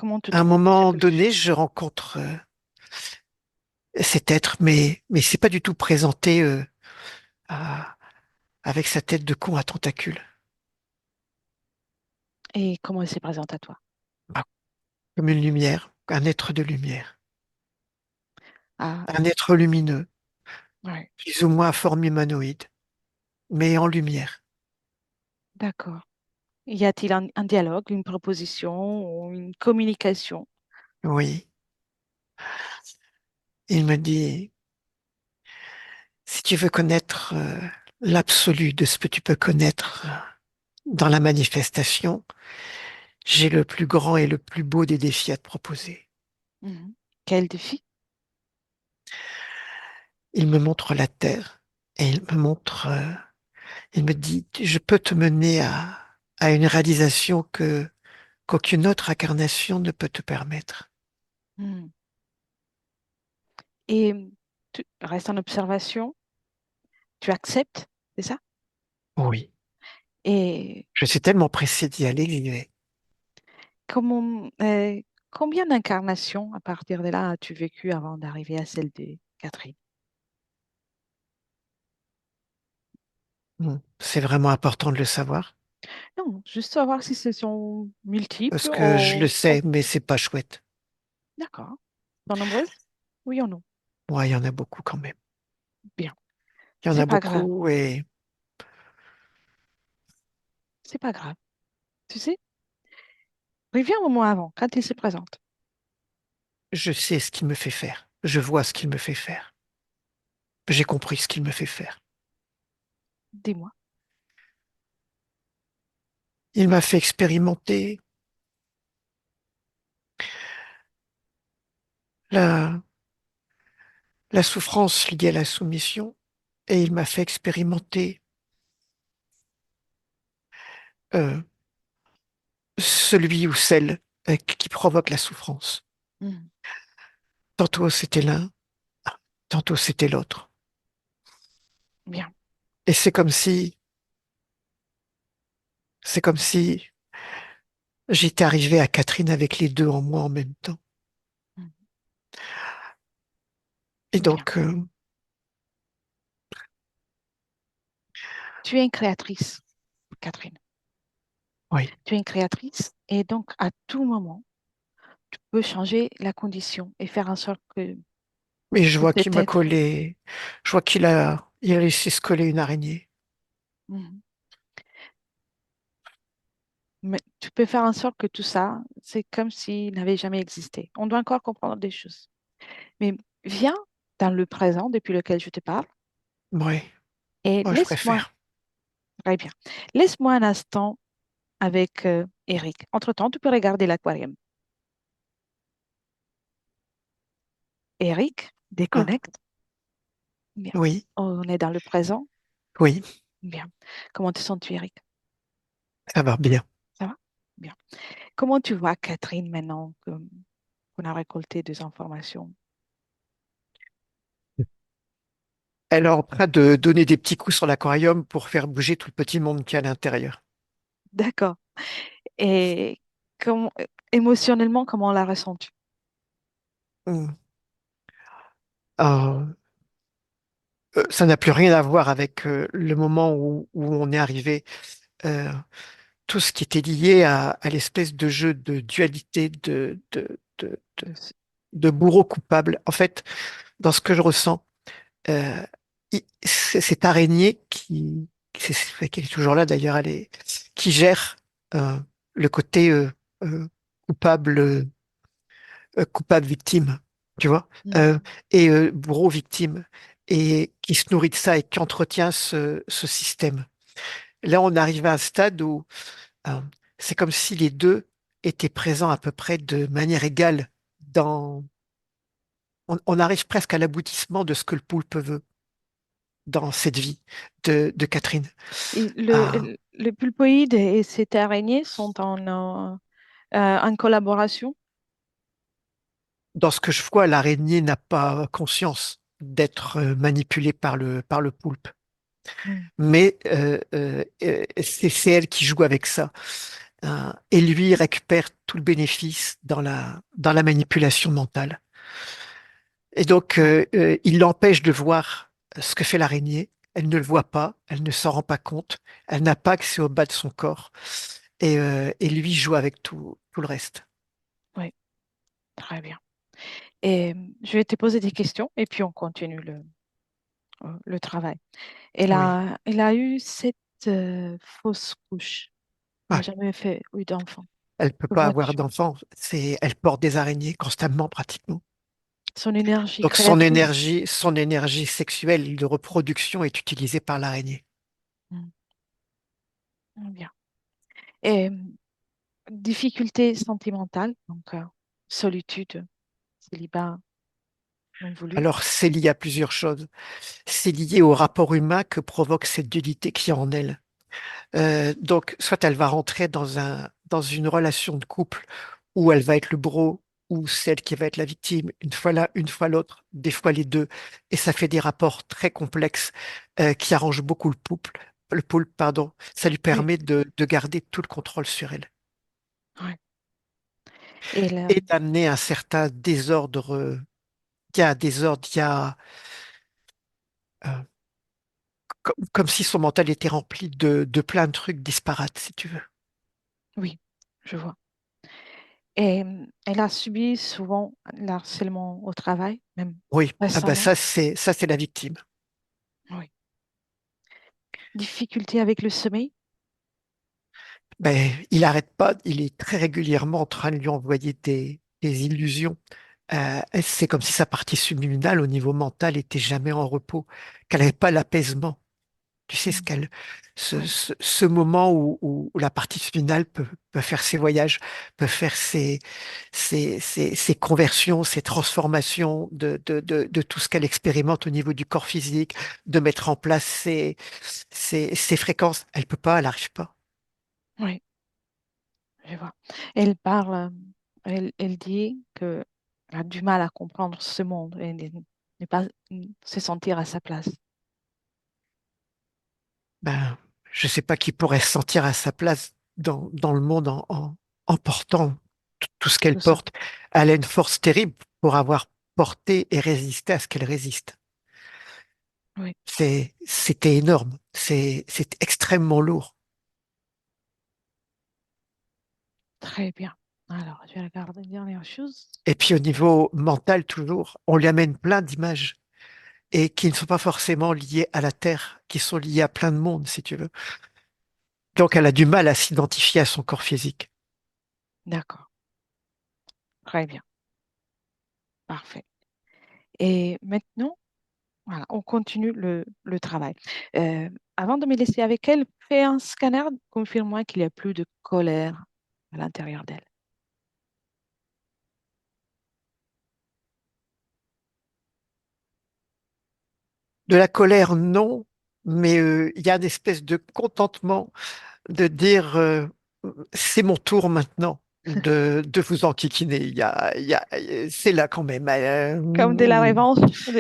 Comment tu À un trouves ce moment quelque donné, chose? je rencontre cet être, mais c'est pas du tout présenté à- avec sa tête de con à tentacules. Et comment il se présente à toi? Bah, comme une lumière, un être de lumière, Ah, un être lumineux, ouais, plus ou moins à forme humanoïde, mais en lumière. d'accord. Y a-t-il un dialogue, une proposition ou une communication? Oui, il me dit, si tu veux connaître l'absolu de ce que tu peux connaître dans la manifestation, j'ai le plus grand et le plus beau des défis à te proposer. Mhm. Quel défi? Il me montre la terre et il me dit, je peux te mener à une réalisation qu'aucune autre incarnation ne peut te permettre. Mhm. Et tu restes en observation, tu acceptes, c'est ça? Oui. Et Je suis tellement pressé d'y aller, j'y vais. comment, combien d'incarnations à partir de là as-tu vécu avant d'arriver à celle de Catherine? C'est vraiment important de le savoir, Non, juste savoir si ce sont multiples parce que je le ou... sais, mais c'est pas chouette. D'accord. Sont nombreuses? Oui ou non? Moi, il y en a beaucoup quand même. Bien. Il y en C'est a pas grave. beaucoup et C'est pas grave. Tu sais, reviens un moment avant, quand il se présente. je sais ce qu'il me fait faire. Je vois ce qu'il me fait faire. J'ai compris ce qu'il me fait faire. Dis-moi. Il m'a fait expérimenter la, la souffrance liée à la soumission et il m'a fait expérimenter euh, celui ou celle qui provoque la souffrance. Mhm. Tantôt c'était l'un, tantôt c'était l'autre. Bien. Et c'est comme si j'étais arrivé à Catherine avec les deux en moi en même temps. Mhm. Et Bien. donc, Tu es une créatrice, Catherine. oui. Tu es une créatrice et donc à tout moment, tu peux changer la condition et faire en sorte Mais je que vois qu'il cet m'a être... collé, je vois il a laissé se coller une araignée. Mhm. Mais tu peux faire en sorte que tout ça, c'est comme s'il n'avait jamais existé. On doit encore comprendre des choses. Mais viens dans le présent depuis lequel je te parle Oui, et moi je laisse-moi, préfère. très bien, laisse-moi un instant avec Eric. Entre-temps, tu peux regarder l'aquarium. Eric, Ah, déconnecte. Bien. oui, On est dans le présent. oui, Bien. Comment te sens-tu, Eric? ça va bien. Ça va? Bien. Comment tu vois Catherine maintenant qu'on a récolté des informations? Elle est en train de donner des petits coups sur l'aquarium pour faire bouger tout le petit monde qu'il y a à l'intérieur. D'accord. Et comment, émotionnellement, comment la ressens-tu? Hmm. Euh, Ça n'a plus rien à voir avec le moment où on est arrivé. Euh, tout ce qui était lié à l'espèce de jeu de dualité de ce- de bourreau coupable. En fait, dans ce que je ressens, c'est cette araignée qui est toujours là d'ailleurs, qui gère euh, le côté coupable, coupable victime, tu vois, Mhm. et bourreau victime, et qui se nourrit de ça et qui entretient ce système. Là, on arrive à un stade où euh, c'est comme si les deux étaient présents à peu près de manière égale dans. On arrive presque à l'aboutissement de ce que le poulpe veut dans cette vie de Catherine. Et Euh, le pulpoïde et cette araignée sont en collaboration. Dans ce que je vois, l'araignée n'a pas conscience d'être manipulée par le poulpe. Mhm. Mais c'est elle qui joue avec ça. Et lui récupère tout le bénéfice dans la manipulation mentale. Et donc, Ouais, il l'empêche de voir ce que fait l'araignée. Elle ne le voit pas, elle ne s'en rend pas compte, elle n'a pas accès au bas de son corps. Et lui joue avec tout le reste. oui, très bien. Et je vais te poser des questions et puis on continue le travail. Oui. Elle a eu cette fausse couche. Elle n'a Ah, jamais fait, eu d'enfant. elle peut Que pas avoir vois-tu? d'enfant. Elle porte des araignées constamment, pratiquement. Son énergie Donc créatrice. son énergie sexuelle de reproduction est utilisée par l'araignée. Hmm, bien. Et difficulté sentimentale, donc solitude, célibat non voulu. Alors c'est lié à plusieurs choses. C'est lié au rapport humain que provoque cette dualité qui est en elle. Donc soit elle va rentrer dans une relation de couple où elle va être le bourreau ou celle qui va être la victime, une fois l'un, une fois l'autre, des fois les deux. Et ça fait des rapports très complexes qui arrangent beaucoup le poulpe, pardon. Ça lui Oui, permet de garder tout le contrôle sur elle ouais. Et là, et d'amener un certain désordre. Il y a un désordre, il y a euh, comme si son mental était rempli de plein de trucs disparates, si tu veux. oui, je vois. Et elle a subi souvent l'harcèlement au travail, même Oui, ah ben récemment. ça c'est la victime. Oui. Difficulté avec le sommeil. Ben, il arrête pas, il est très régulièrement en train de lui envoyer des illusions. C'est comme si sa partie subliminale au niveau mental était jamais en repos, qu'elle n'avait pas l'apaisement. Tu sais Mm. Oui, ce moment où la partie finale peut faire ses voyages, peut faire ses conversions, ses transformations de tout ce qu'elle expérimente au niveau du corps physique, de mettre en place ses fréquences. Elle peut pas, elle n'arrive pas. oui, je vois. Elle parle, elle dit que elle a du mal à comprendre ce monde et ne pas se sentir à sa place. Ben, je sais pas qui pourrait se sentir à sa place dans le monde en portant tout ce qu'elle Tout ça. porte. Elle a une force terrible pour avoir porté et résisté à ce qu'elle résiste. Oui, C'était énorme. C'est extrêmement lourd. très bien. Alors, je vais regarder une dernière chose. Et puis au niveau mental, toujours, on lui amène plein d'images et qui ne sont pas forcément liées à la Terre, qui sont liées à plein de mondes, si tu veux. Donc elle a du mal à s'identifier à son corps physique. D'accord, très bien, parfait. Et maintenant, voilà, on continue le travail. Euh, Avant de me laisser avec elle, fais un scanner, confirme-moi qu'il n'y a plus de colère à l'intérieur d'elle. De la colère, non, mais il y a une espèce de contentement de dire c'est mon tour maintenant de vous enquiquiner. C'est là quand même. Comme de la revanche,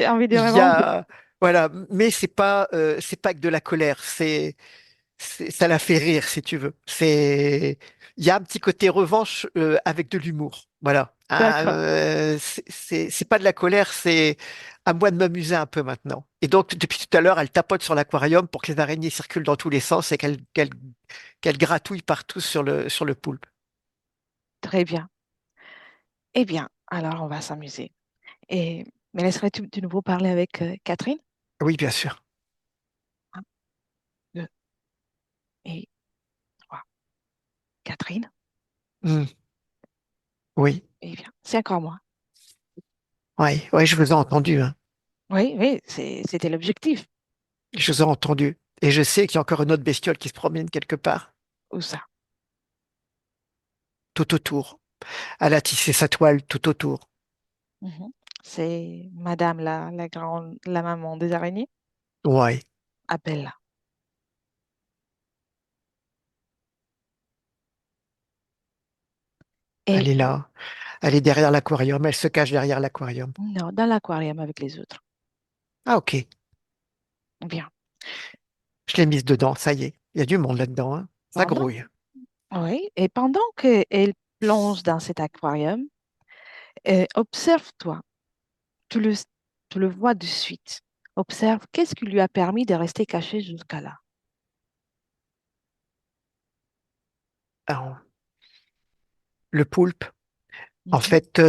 envie de Il y revanche. a, voilà, mais c'est pas que de la colère. Ça la fait rire, si tu veux. Il y a un petit côté revanche avec de l'humour. Voilà. Hein, D'accord, c'est pas de la colère, c'est à moi de m'amuser un peu maintenant. Et donc, depuis tout à l'heure, elle tapote sur l'aquarium pour que les araignées circulent dans tous les sens et qu'elle gratouille partout sur le poulpe. très bien. Eh bien, alors on va s'amuser. Et me laisserais-tu de nouveau parler avec Catherine? Oui, bien sûr. Un, deux et trois. Catherine? Hmm, oui, Eh bien, c'est encore moi. oui, oui, je vous ai entendu, hein. Oui, oui, c'était l'objectif. Je vous ai entendu. Et je sais qu'il y a encore une autre bestiole qui se promène quelque part, Où ça? tout autour. Elle a tissé sa toile tout autour. Mhm. C'est Madame la grande, la maman des araignées. Ouais, Appelle-la. elle Et est là. Elle est derrière l'aquarium. Elle se cache derrière l'aquarium. non, dans l'aquarium avec les autres. Ah, ok. Bien. Je l'ai mise dedans. Ça y est. Il y a du monde là-dedans, hein. Ça Pardon? grouille. Oui, et pendant qu'elle plonge dans cet aquarium, observe-toi, tu le, tu le vois de suite. Observe qu'est-ce qui lui a permis de rester caché jusqu'à là. Alors, le poulpe, en Mhm. fait,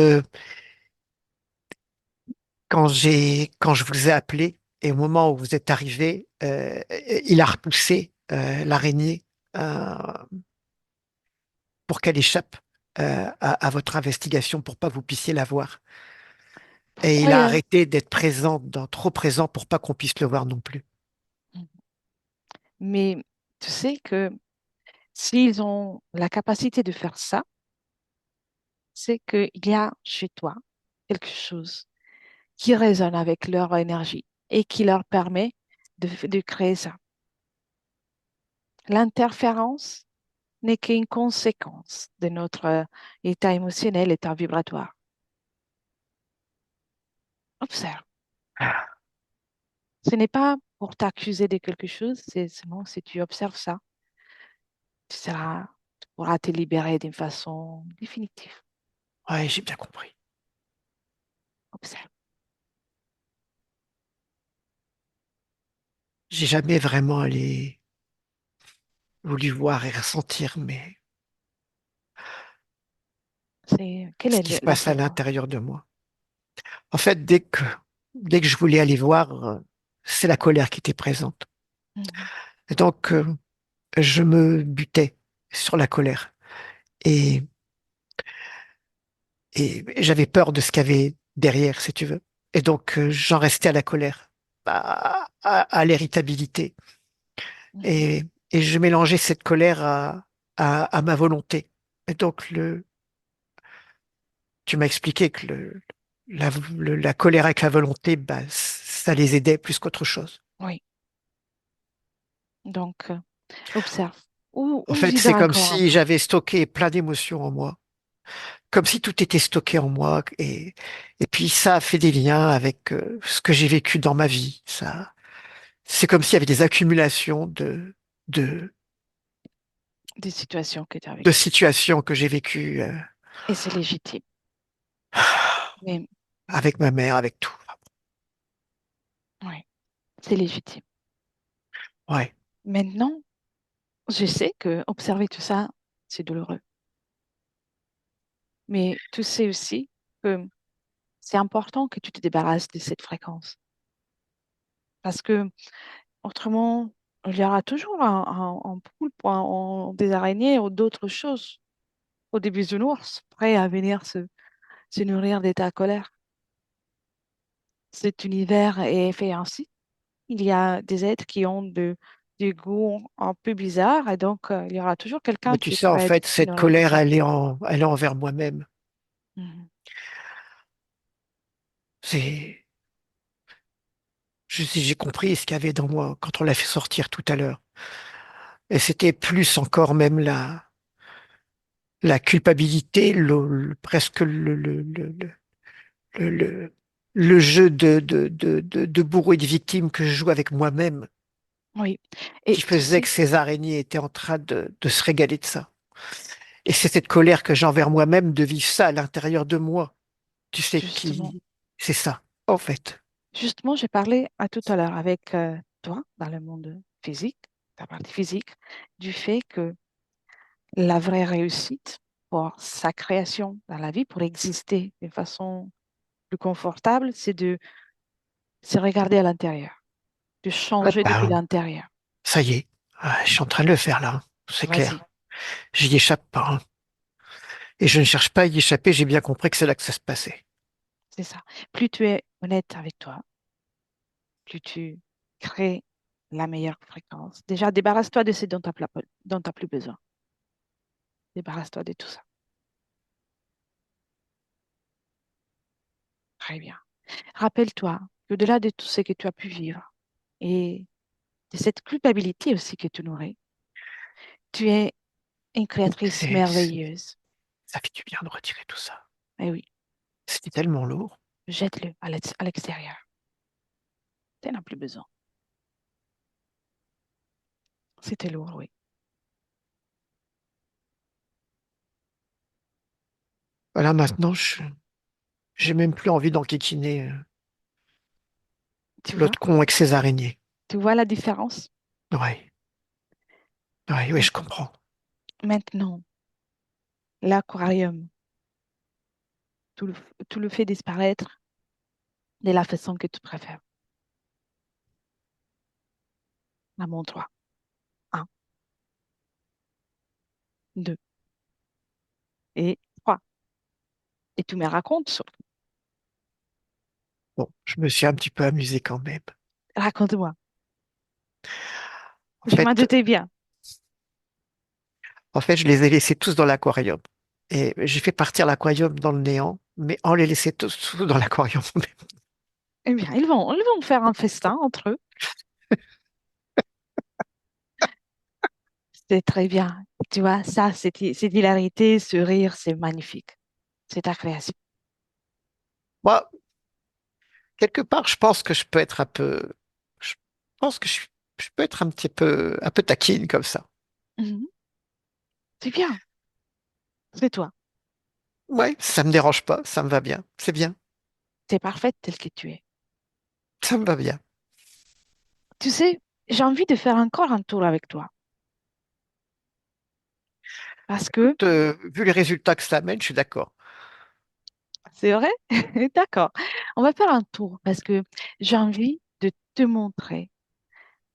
quand je vous ai appelé et au moment où vous êtes arrivé, il a repoussé l'araignée euh, pour qu'elle échappe à votre investigation pour pas que vous puissiez la voir. Et Pourquoi il a arrêté d'être présent, trop présent pour pas qu'on puisse le voir non plus. Mhm. Mais tu sais que s'ils ont la capacité de faire ça, c'est qu'il y a chez toi quelque chose qui résonne avec leur énergie et qui leur permet de créer ça. L'interférence n'est qu'une conséquence de notre état émotionnel, état vibratoire. Observe. Ce n'est pas pour t'accuser de quelque chose, c'est seulement si tu observes ça, tu pourras te libérer d'une façon définitive. Ouais, j'ai bien compris. Observe. J'ai jamais vraiment voulu voir et ressentir, mais Quelle ce est qui se la passe à fréquence? l'intérieur de moi. En fait, dès que je voulais aller voir, c'est la colère qui était présente. Mhm. Et donc, je me butais sur la colère. Et, et j'avais peur de ce qu'il y avait derrière, si tu veux. Et donc, j'en restais à la colère, à l'irritabilité. Mhm. Et, et je mélangeais cette colère à ma volonté. Et donc, tu m'as expliqué que la colère avec la volonté, bah, ça les aidait plus qu'autre chose. Oui, donc observe. En Ou fait, c'est vibre comme encore un si peu. j'avais stocké plein d'émotions en moi, comme si tout était stocké en moi. Et puis ça a fait des liens avec ce que j'ai vécu dans ma vie. Ça, c'est comme s'il y avait des accumulations de, Des situations que tu as de vécues. situations que j'ai vécues Et c'est légitime. Mais avec ma mère, avec tout. oui, c'est légitime. Ouais, Maintenant, je sais que observer tout ça, c'est douloureux. Mais tu sais aussi que c'est important que tu te débarrasses de cette fréquence. Parce que autrement, il y aura toujours un poulpe, des araignées ou d'autres choses, ou des bisounours prêts à venir se nourrir de ta colère. Cet univers est fait ainsi. Il y a des êtres qui ont des goûts un peu bizarres et donc il y aura toujours quelqu'un mais tu qui est sais, en prêt de fait, se cette nourrir de colère, ça. elle est envers moi-même. Mhm. C'est, j'ai compris ce qu'il y avait dans moi quand on l'a fait sortir tout à l'heure. Et c'était plus encore même la culpabilité, presque le, le, le jeu de bourreau et de victime que je joue avec moi-même, Oui. qui Et tu faisait que sais, ces araignées étaient en train de se régaler de ça. Et c'est cette colère que j'ai envers moi-même de vivre ça à l'intérieur de moi. Tu sais justement, c'est ça, en fait. justement, j'ai parlé à tout à l'heure avec toi dans le monde physique, ta partie physique, du fait que la vraie réussite pour sa création dans la vie, pour exister de façon plus confortable, c'est de se regarder à l'intérieur, de Ouais, changer depuis bah, l'intérieur. ça y est. Je suis en train de le faire là, hein. C'est Vas-y, clair. J'y échappe pas, hein. Et je ne cherche pas à y échapper, j'ai bien compris que c'est là que ça se passait. c'est ça. Plus tu es honnête avec toi, plus tu crées la meilleure fréquence. Déjà, débarrasse-toi de ce dont tu n'as plus besoin. Débarrasse-toi de tout ça. Très bien. Rappelle-toi qu'au-delà de tout ce que tu as pu vivre et de cette culpabilité aussi que tu nourris, tu es une créatrice merveilleuse. Ça fait du bien de retirer tout ça. Eh oui, C'était tellement lourd. jette-le à l'extérieur. Tu n'en as plus besoin. C'était lourd, oui. Voilà, maintenant, j'ai même plus envie d'enquiquiner Tu vois? l'autre con avec ses araignées. Tu vois la différence? Ouais, ouais, ouais, Donc, je comprends. maintenant, l'aquarium, tu le, tu le fais disparaître de la façon que tu préfères. À mon droit. Un, deux et trois. Et tu me racontes surtout. Bon, je me suis un petit peu amusé quand même. Raconte-moi. En Je m'en fait, doutais bien. en fait, je les ai laissés tous dans l'aquarium. Et j'ai fait partir l'aquarium dans le néant, mais en les laissant tous dans l'aquarium. Eh bien, ils vont faire un festin entre eux. C'est très bien. Tu vois, ça, cette hilarité, ce rire, c'est magnifique. C'est ta création. Moi, quelque part, je pense que je peux être un peu, je pense que je peux être un peu taquine comme ça. Mhm. C'est bien. C'est toi. Ouais, ça me dérange pas, ça me va bien. C'est bien, Tu es parfaite telle que tu es. ça me va bien. Tu sais, j'ai envie de faire encore un tour avec toi. Parce que, Écoute, vu les résultats que ça amène, je suis d'accord. c'est vrai? D'accord. On va faire un tour parce que j'ai envie de te montrer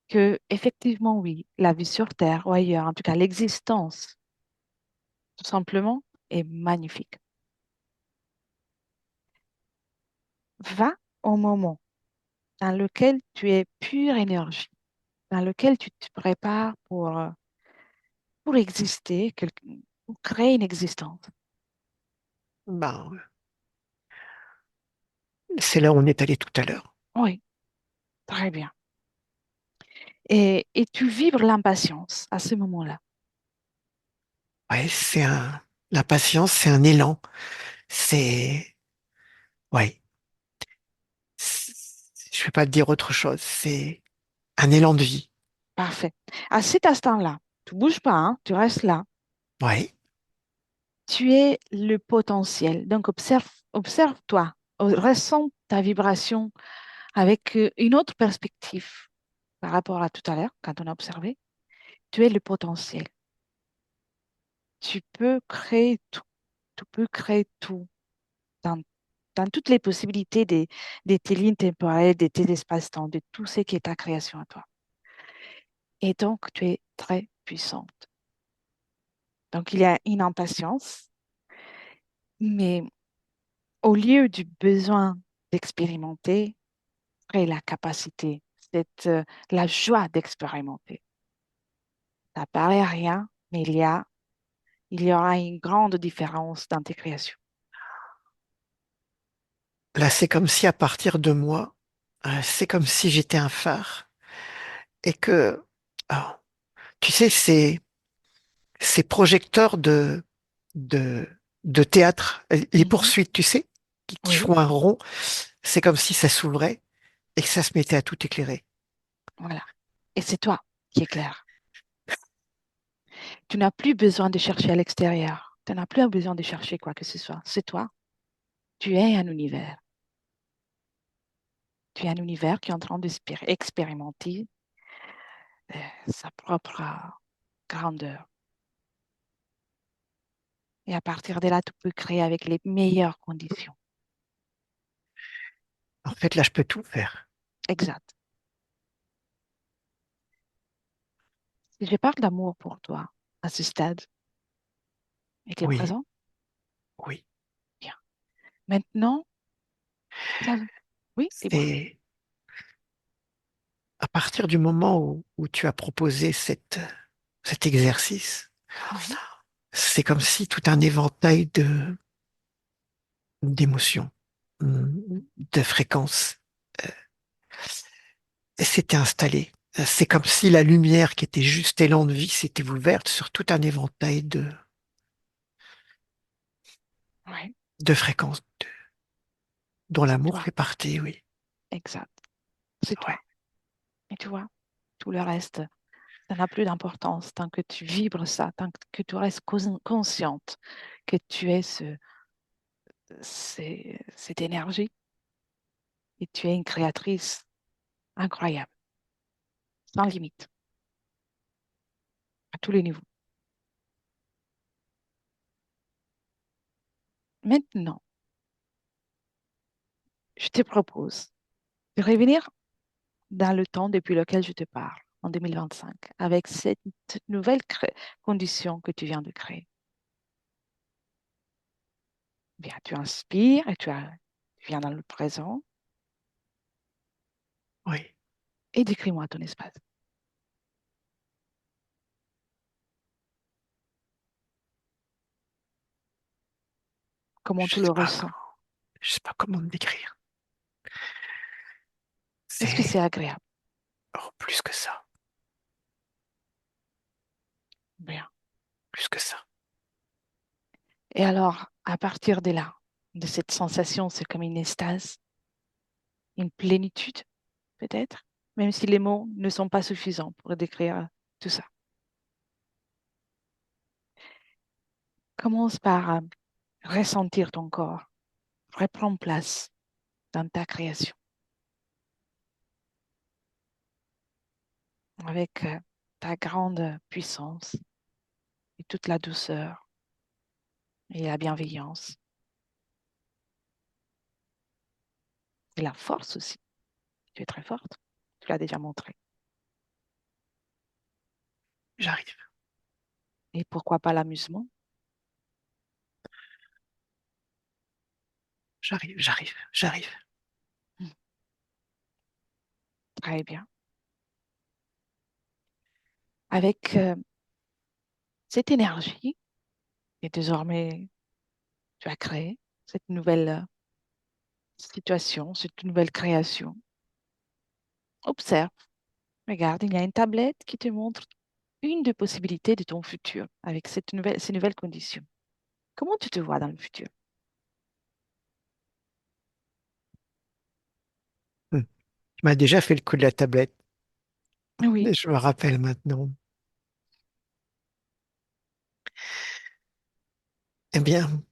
que, effectivement, oui, la vie sur Terre ou ailleurs, en tout cas l'existence, tout simplement, est magnifique. Va au moment dans lequel tu es pure énergie, dans lequel tu te prépares pour exister, pour créer une existence. Ben, c'est là où on est allé tout à l'heure. Oui, très bien. Et tu vibres l'impatience à ce moment-là. Ouais, la patience, c'est un élan. C'est, ouais, je vais pas te dire autre chose. C'est un élan de vie. Parfait. À cet instant-là, tu bouges pas, hein, tu restes là. Ouais, Tu es le potentiel. Donc, observe-toi, ressens ta vibration avec une autre perspective par rapport à tout à l'heure, quand on a observé. Tu es le potentiel. Tu peux créer tout. Tu peux créer tout dans, dans toutes les possibilités de tes lignes temporelles, de tes espaces-temps, de tout ce qui est ta création à toi. Et donc, tu es très puissante. Donc, il y a une impatience, mais au lieu du besoin d'expérimenter, c'est la capacité, c'est la joie d'expérimenter. Ça paraît rien, mais il y aura une grande différence dans tes créations. là, c'est comme si à partir de moi, c'est comme si j'étais un phare et que, ah, tu sais, ces projecteurs de, de théâtre, les Mhm. poursuites, tu sais, qui Oui, font un rond, c'est comme si ça s'ouvrait et que ça se mettait à tout éclairer. voilà. Et c'est toi qui es clair. Tu n'as plus besoin de chercher à l'extérieur. Tu n'as plus besoin de chercher quoi que ce soit. C'est toi. Tu es un univers. Tu es un univers qui est en train d'expérimenter sa propre grandeur. Et à partir de là, tu peux créer avec les meilleures conditions. En fait, là, je peux tout faire. Exact. Si je parle d'amour pour toi à ce stade et que Oui, présent, oui. bien. Maintenant, ça... oui, dis-moi. C'est à partir du moment où tu as proposé cet exercice, Oui, c'est comme si tout un éventail d'émotions, de fréquences, s'était installé. C'est comme si la lumière qui était juste élan de vie s'était ouverte sur tout un éventail oui, de fréquences dont c'est l'amour toi. fait partie, oui. Exact. C'est Ouais. toi. Et tu vois, tout le reste, ça n'a plus d'importance tant que tu vibres ça, tant que tu restes consciente que tu es ce. cette énergie et tu es une créatrice incroyable, sans limite, à tous les niveaux. Maintenant, je te propose de revenir dans le temps depuis lequel je te parle, en 2025, avec cette nouvelle condition que tu viens de créer. Bien, tu inspires et tu viens dans le présent Oui, et décris-moi ton espace. Comment tu le ressens? je sais pas comment me décrire. Est-ce que c'est C'est agréable? plus que ça, Bien. plus que ça. Et alors, à partir de là, de cette sensation, c'est comme une extase, une plénitude, peut-être, même si les mots ne sont pas suffisants pour décrire tout ça. Commence par ressentir ton corps, reprendre place dans ta création, avec ta grande puissance et toute la douceur et la bienveillance et la force aussi. Tu es très forte, tu l'as déjà montré. J'arrive, Et pourquoi pas l'amusement? j'arrive. Hmm. Très bien. Avec cette énergie, et désormais, tu as créé cette nouvelle situation, cette nouvelle création. Observe, regarde, il y a une tablette qui te montre une des possibilités de ton futur avec ces nouvelles conditions. Comment tu te vois dans le futur? Hmm. Tu m'as déjà fait le coup de la tablette, Oui. mais je me rappelle maintenant. Eh bien,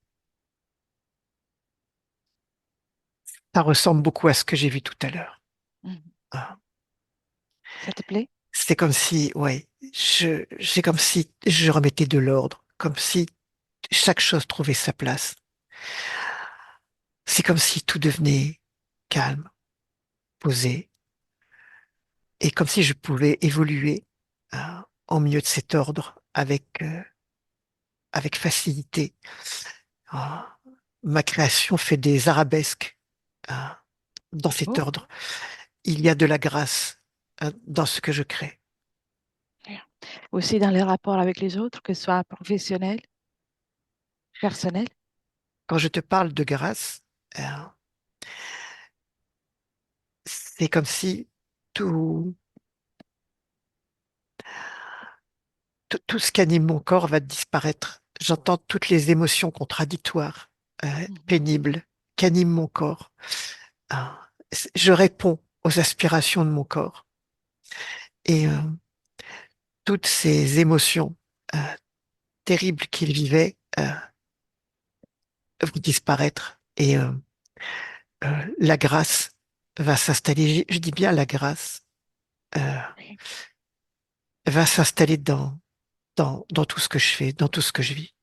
ça ressemble beaucoup à ce que j'ai vu tout à l'heure. Mhm. Ah. Ça te plaît? C'est comme si, ouais, c'est comme si je remettais de l'ordre, comme si chaque chose trouvait sa place. C'est comme si tout devenait calme, posé, et comme si je pouvais évoluer en milieu de cet ordre avec facilité. Ah, ma création fait des arabesques ah, dans cet Oh, ordre. Il y a de la grâce dans ce que je crée. bien. Aussi dans les rapports avec les autres, que ce soit professionnel, personnel. Quand je te parle de grâce, euh, c'est comme si tout, tout ce qui anime mon corps va disparaître. J'entends toutes les émotions contradictoires, Mhm. pénibles, qui animent mon corps. Je réponds aux aspirations de mon corps. Et toutes ces émotions euh, terribles qu'il vivait vont disparaître. Et la grâce va s'installer. Je dis bien la grâce euh, Oui, va s'installer dans tout ce que je fais, dans tout ce que je vis.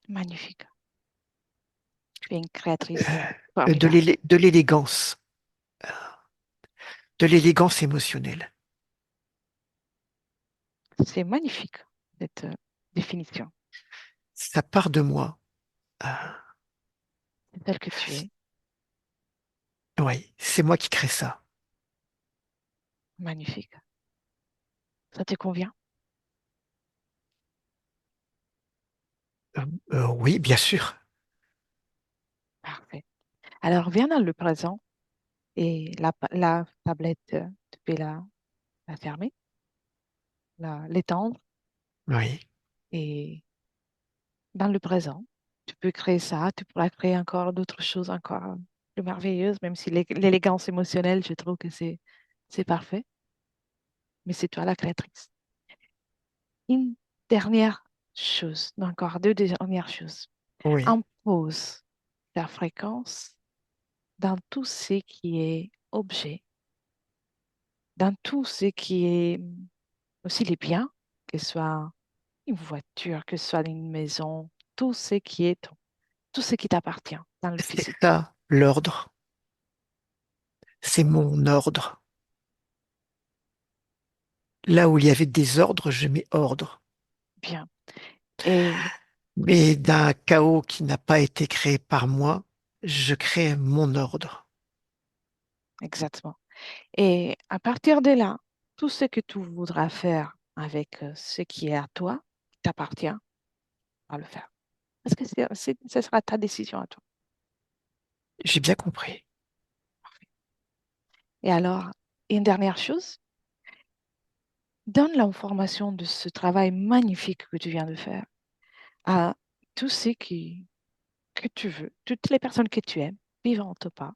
magnifique. Tu es une créatrice Euh, formidable. de l'élégance, de l'élégance émotionnelle. C'est magnifique, cette définition. Ça part de moi. Euh, C'est tel que tu es. oui, c'est moi qui crée ça. Magnifique. Ça te convient? Euh, oui, bien sûr. Parfait. Alors, viens dans le présent et la tablette, tu peux la fermer, l'étendre Oui, et dans le présent, tu peux créer ça, tu pourras créer encore d'autres choses encore plus merveilleuses, même si l'élégance émotionnelle, je trouve que c'est parfait, mais c'est toi la créatrice. Une dernière chose, non, encore deux dernières choses. oui, En pause. ta fréquence dans tout ce qui est objet, dans tout ce qui est aussi les biens, que ce soit une voiture, que ce soit une maison, tout ce qui est tout ce qui t'appartient dans le C'est physique. ça, l'ordre. C'est mon ordre. Là où il y avait désordre, je mets ordre. Bien. Et Mais d'un chaos qui n'a pas été créé par moi, je crée mon ordre. exactement. Et à partir de là, tout ce que tu voudras faire avec ce qui est à toi, t'appartient à le faire. Parce que ce sera ta décision à toi. J'ai bien compris. Et alors, une dernière chose, donne l'information de ce travail magnifique que tu viens de faire à tous ceux que tu veux, toutes les personnes que tu aimes, vivantes ou pas.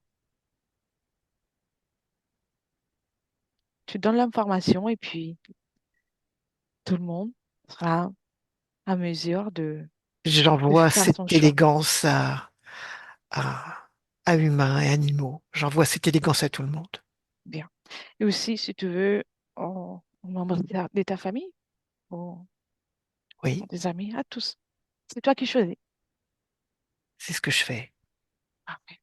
Tu donnes l'information et puis tout le monde sera à mesure de J'envoie faire cette son choix. élégance à, à humains et animaux. J'envoie cette élégance à tout le monde. Bien. Et aussi, si tu veux, aux membres de ta famille, aux, à Oui, des amis, à tous. C'est toi qui choisis. c'est ce que je fais. Parfait.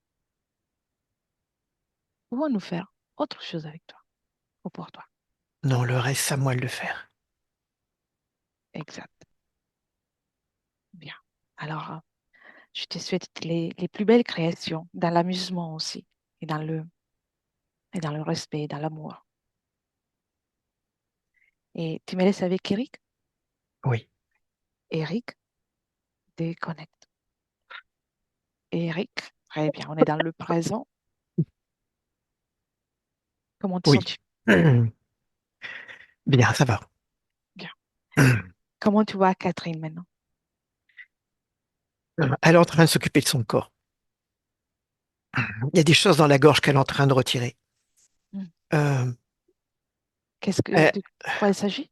Pouvons-nous faire autre chose avec toi ou pour toi? Non, le reste, c'est à moi de le faire. Exact. Bien. Alors, je te souhaite les plus belles créations dans l'amusement aussi et dans le respect, dans l'amour. Et tu me laisses avec Eric? Oui. Eric, déconnecte. Eric, très bien, on est dans le présent. Comment te Oui. sens-tu? Bien, ça va. Bien. Comment tu vois Catherine maintenant? Elle est en train de s'occuper de son corps. Il y a des choses dans la gorge qu'elle est en train de retirer. Hmm. Euh, De quoi il s'agit?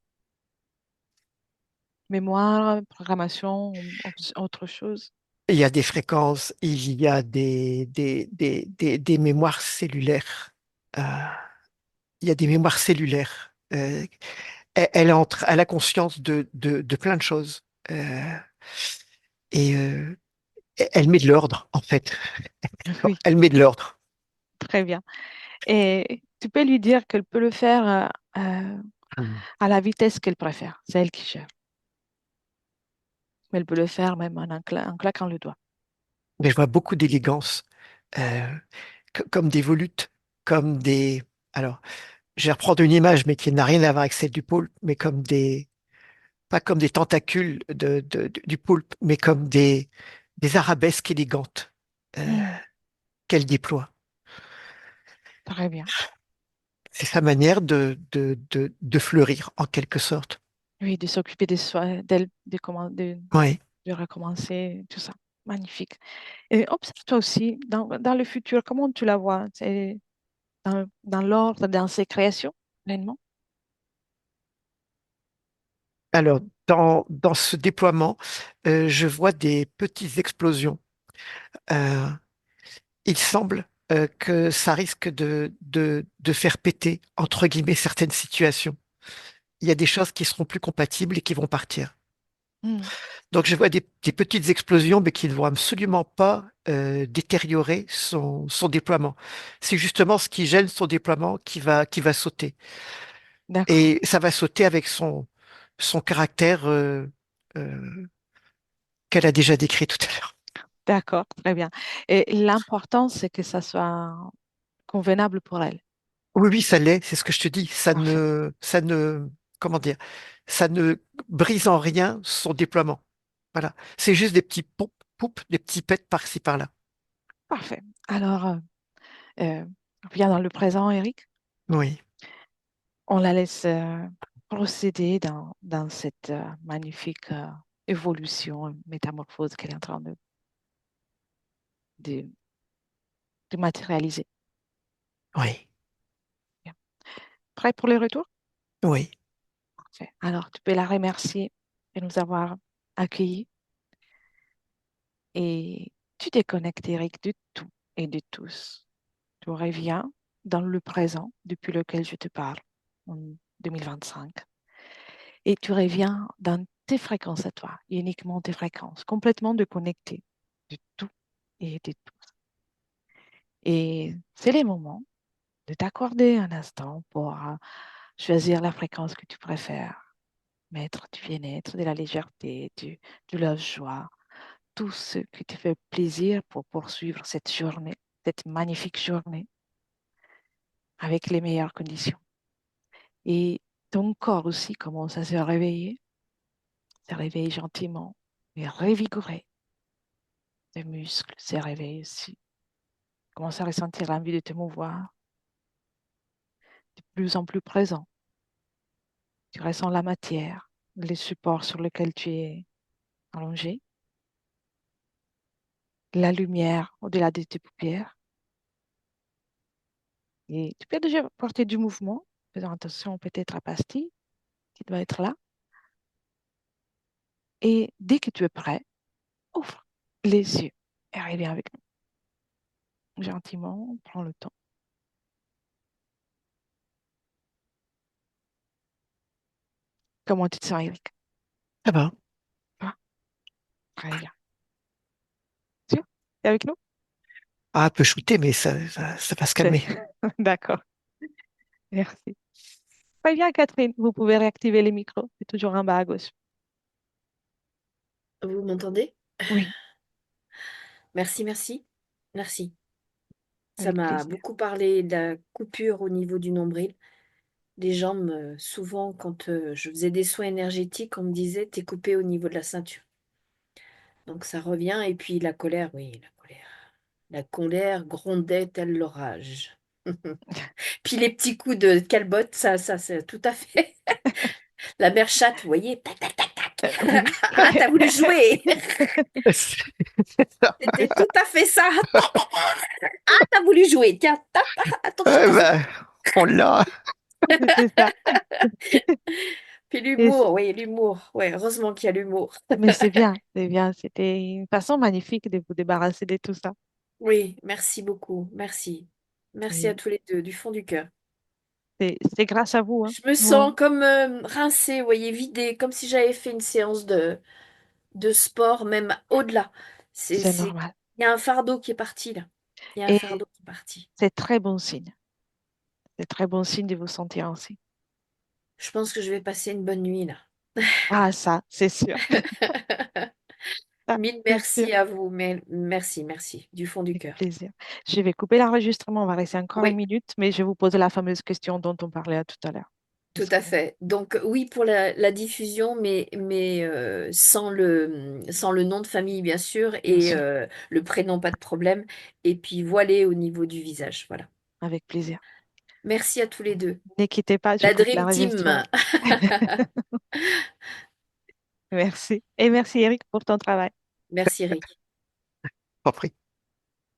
Mémoire, programmation, autre chose? il y a des fréquences, il y a des mémoires cellulaires. Euh, il y a des mémoires cellulaires. Elle a conscience de plein de choses. Et elle met de l'ordre, en fait. Oui, Elle met de l'ordre. très bien. Et tu peux lui dire qu'elle peut le faire Mm. à la vitesse qu'elle préfère. C'est elle qui gère. Mais elle peut le faire même en claquant le doigt. Mais je vois beaucoup d'élégance, euh, comme des volutes, comme des... Alors, je vais reprendre une image, mais qui n'a rien à voir avec celle du poulpe, mais comme des... Pas comme des tentacules du poulpe, mais comme des arabesques élégantes Hmm, qu'elle déploie. très bien. C'est sa manière de fleurir, en quelque sorte. Oui, de s'occuper de soi, d'elle, Oui. de recommencer, tout ça. Magnifique. Et observe-toi aussi dans le futur, comment tu la vois? C'est dans l'ordre, dans ses créations, pleinement? Alors, dans ce déploiement, je vois des petites explosions. Euh, il semble que ça risque de faire péter, entre guillemets, certaines situations. Il y a des choses qui seront plus compatibles et qui vont partir. Hmm, Donc, je vois des petites explosions, mais qui ne vont absolument pas détériorer son déploiement. C'est justement ce qui gêne son déploiement qui va sauter. d'accord, Et ça va sauter avec son caractère euh, qu'elle a déjà décrit tout à l'heure. d'accord, très bien. Et l'important, c'est que ça soit convenable pour elle. Oui, oui, ça l'est, c'est ce que je te dis. Parfait. Comment dire, ça ne brise en rien son déploiement. Voilà. C'est juste des petits poups, des petits pets par-ci, par-là. Parfait. Alors, euh, viens dans le présent, Eric. Oui, On la laisse procéder dans cette magnifique évolution, métamorphose qu'elle est en train de, de matérialiser. oui, Bien. Prêt pour le retour? oui. Parfait. Alors, tu peux la remercier de nous avoir accueillis et tu déconnectes, Eric, de tout et de tous. Tu reviens dans le présent depuis lequel je te parle, en 2025. Et tu reviens dans tes fréquences à toi, uniquement tes fréquences, complètement déconnecté de tout et de tout. Et c'est les moments de t'accorder un instant pour choisir la fréquence que tu préfères, mettre du bien-être, de la légèreté, de la joie, tout ce qui te fait plaisir pour poursuivre cette journée, cette magnifique journée avec les meilleures conditions. Et ton corps aussi commence à se réveille gentiment et revigorer. Tes muscles se réveillent aussi. Commence à ressentir l'envie de te mouvoir de plus en plus présent. Tu ressens la matière, les supports sur lesquels tu es allongé, la lumière au-delà de tes paupières. Et tu peux déjà porter du mouvement, faisant attention peut-être à pastille qui doit être là. Et dès que tu es prêt, ouvre les yeux et reviens avec nous. Gentiment, prends le temps. Comment tu te sens, Eric? Ça va. Ah, très bien. Sûr? T'es avec nous? Ah, un peu shooté, mais ça va se C'est- calmer. D'accord, merci. Très bien, Catherine. Vous pouvez réactiver les micros. C'est toujours en bas à gauche. Vous m'entendez? Oui, Merci, merci. Merci. Ça avec m'a plaisir. beaucoup parlé de la coupure au niveau du nombril. Les gens, souvent, quand je faisais des soins énergétiques, on me disait, t'es coupé au niveau de la ceinture. Donc ça revient. Et puis la colère, oui, la colère. La colère grondait tel l'orage. Puis les petits coups de calbotte, ça, c'est tout à fait. La mère chatte, vous voyez, tac, tac, tac, tac. Oui. Ah, t'as voulu jouer. C'est ça. C'était tout à fait ça. Ah, t'as voulu jouer. Tiens, tape, attention, attention. Ben, on l'a. C'était ça. Puis Et l'humour, oui, l'humour. Ouais, heureusement qu'il y a l'humour. mais c'est bien, c'est bien. C'était une façon magnifique de vous débarrasser de tout ça. Oui, merci beaucoup. Merci. Merci à Et tous les deux, du fond du cœur. c'est grâce à vous, hein. Je me Moi, sens comme rincée, vous voyez, vidée, comme si j'avais fait une séance de sport, même au-delà. c'est normal. Il y a un fardeau qui est parti là. Il y a un Et fardeau qui est parti. c'est très bon signe. C'est très bon signe de vous sentir ainsi. Je pense que je vais passer une bonne nuit là. Ah, ça, c'est sûr. Ça, Mille c'est sûr. merci à vous, mais merci, merci, du fond du Avec cœur. plaisir. Je vais couper l'enregistrement. On va rester encore une Oui. minute, mais je vais vous poser la fameuse question dont on parlait tout à l'heure. Ce Tout à sera bon. fait. Donc oui pour la diffusion, mais sans le nom de famille, bien sûr, Bien et sûr, le prénom, pas de problème. Et puis voilé au niveau du visage. Voilà. avec plaisir. Merci à tous les deux. Ne quittez pas, je La coupe Dream Team. l'enregistrement. Merci. Et merci Eric pour ton travail. Merci Eric. Compris.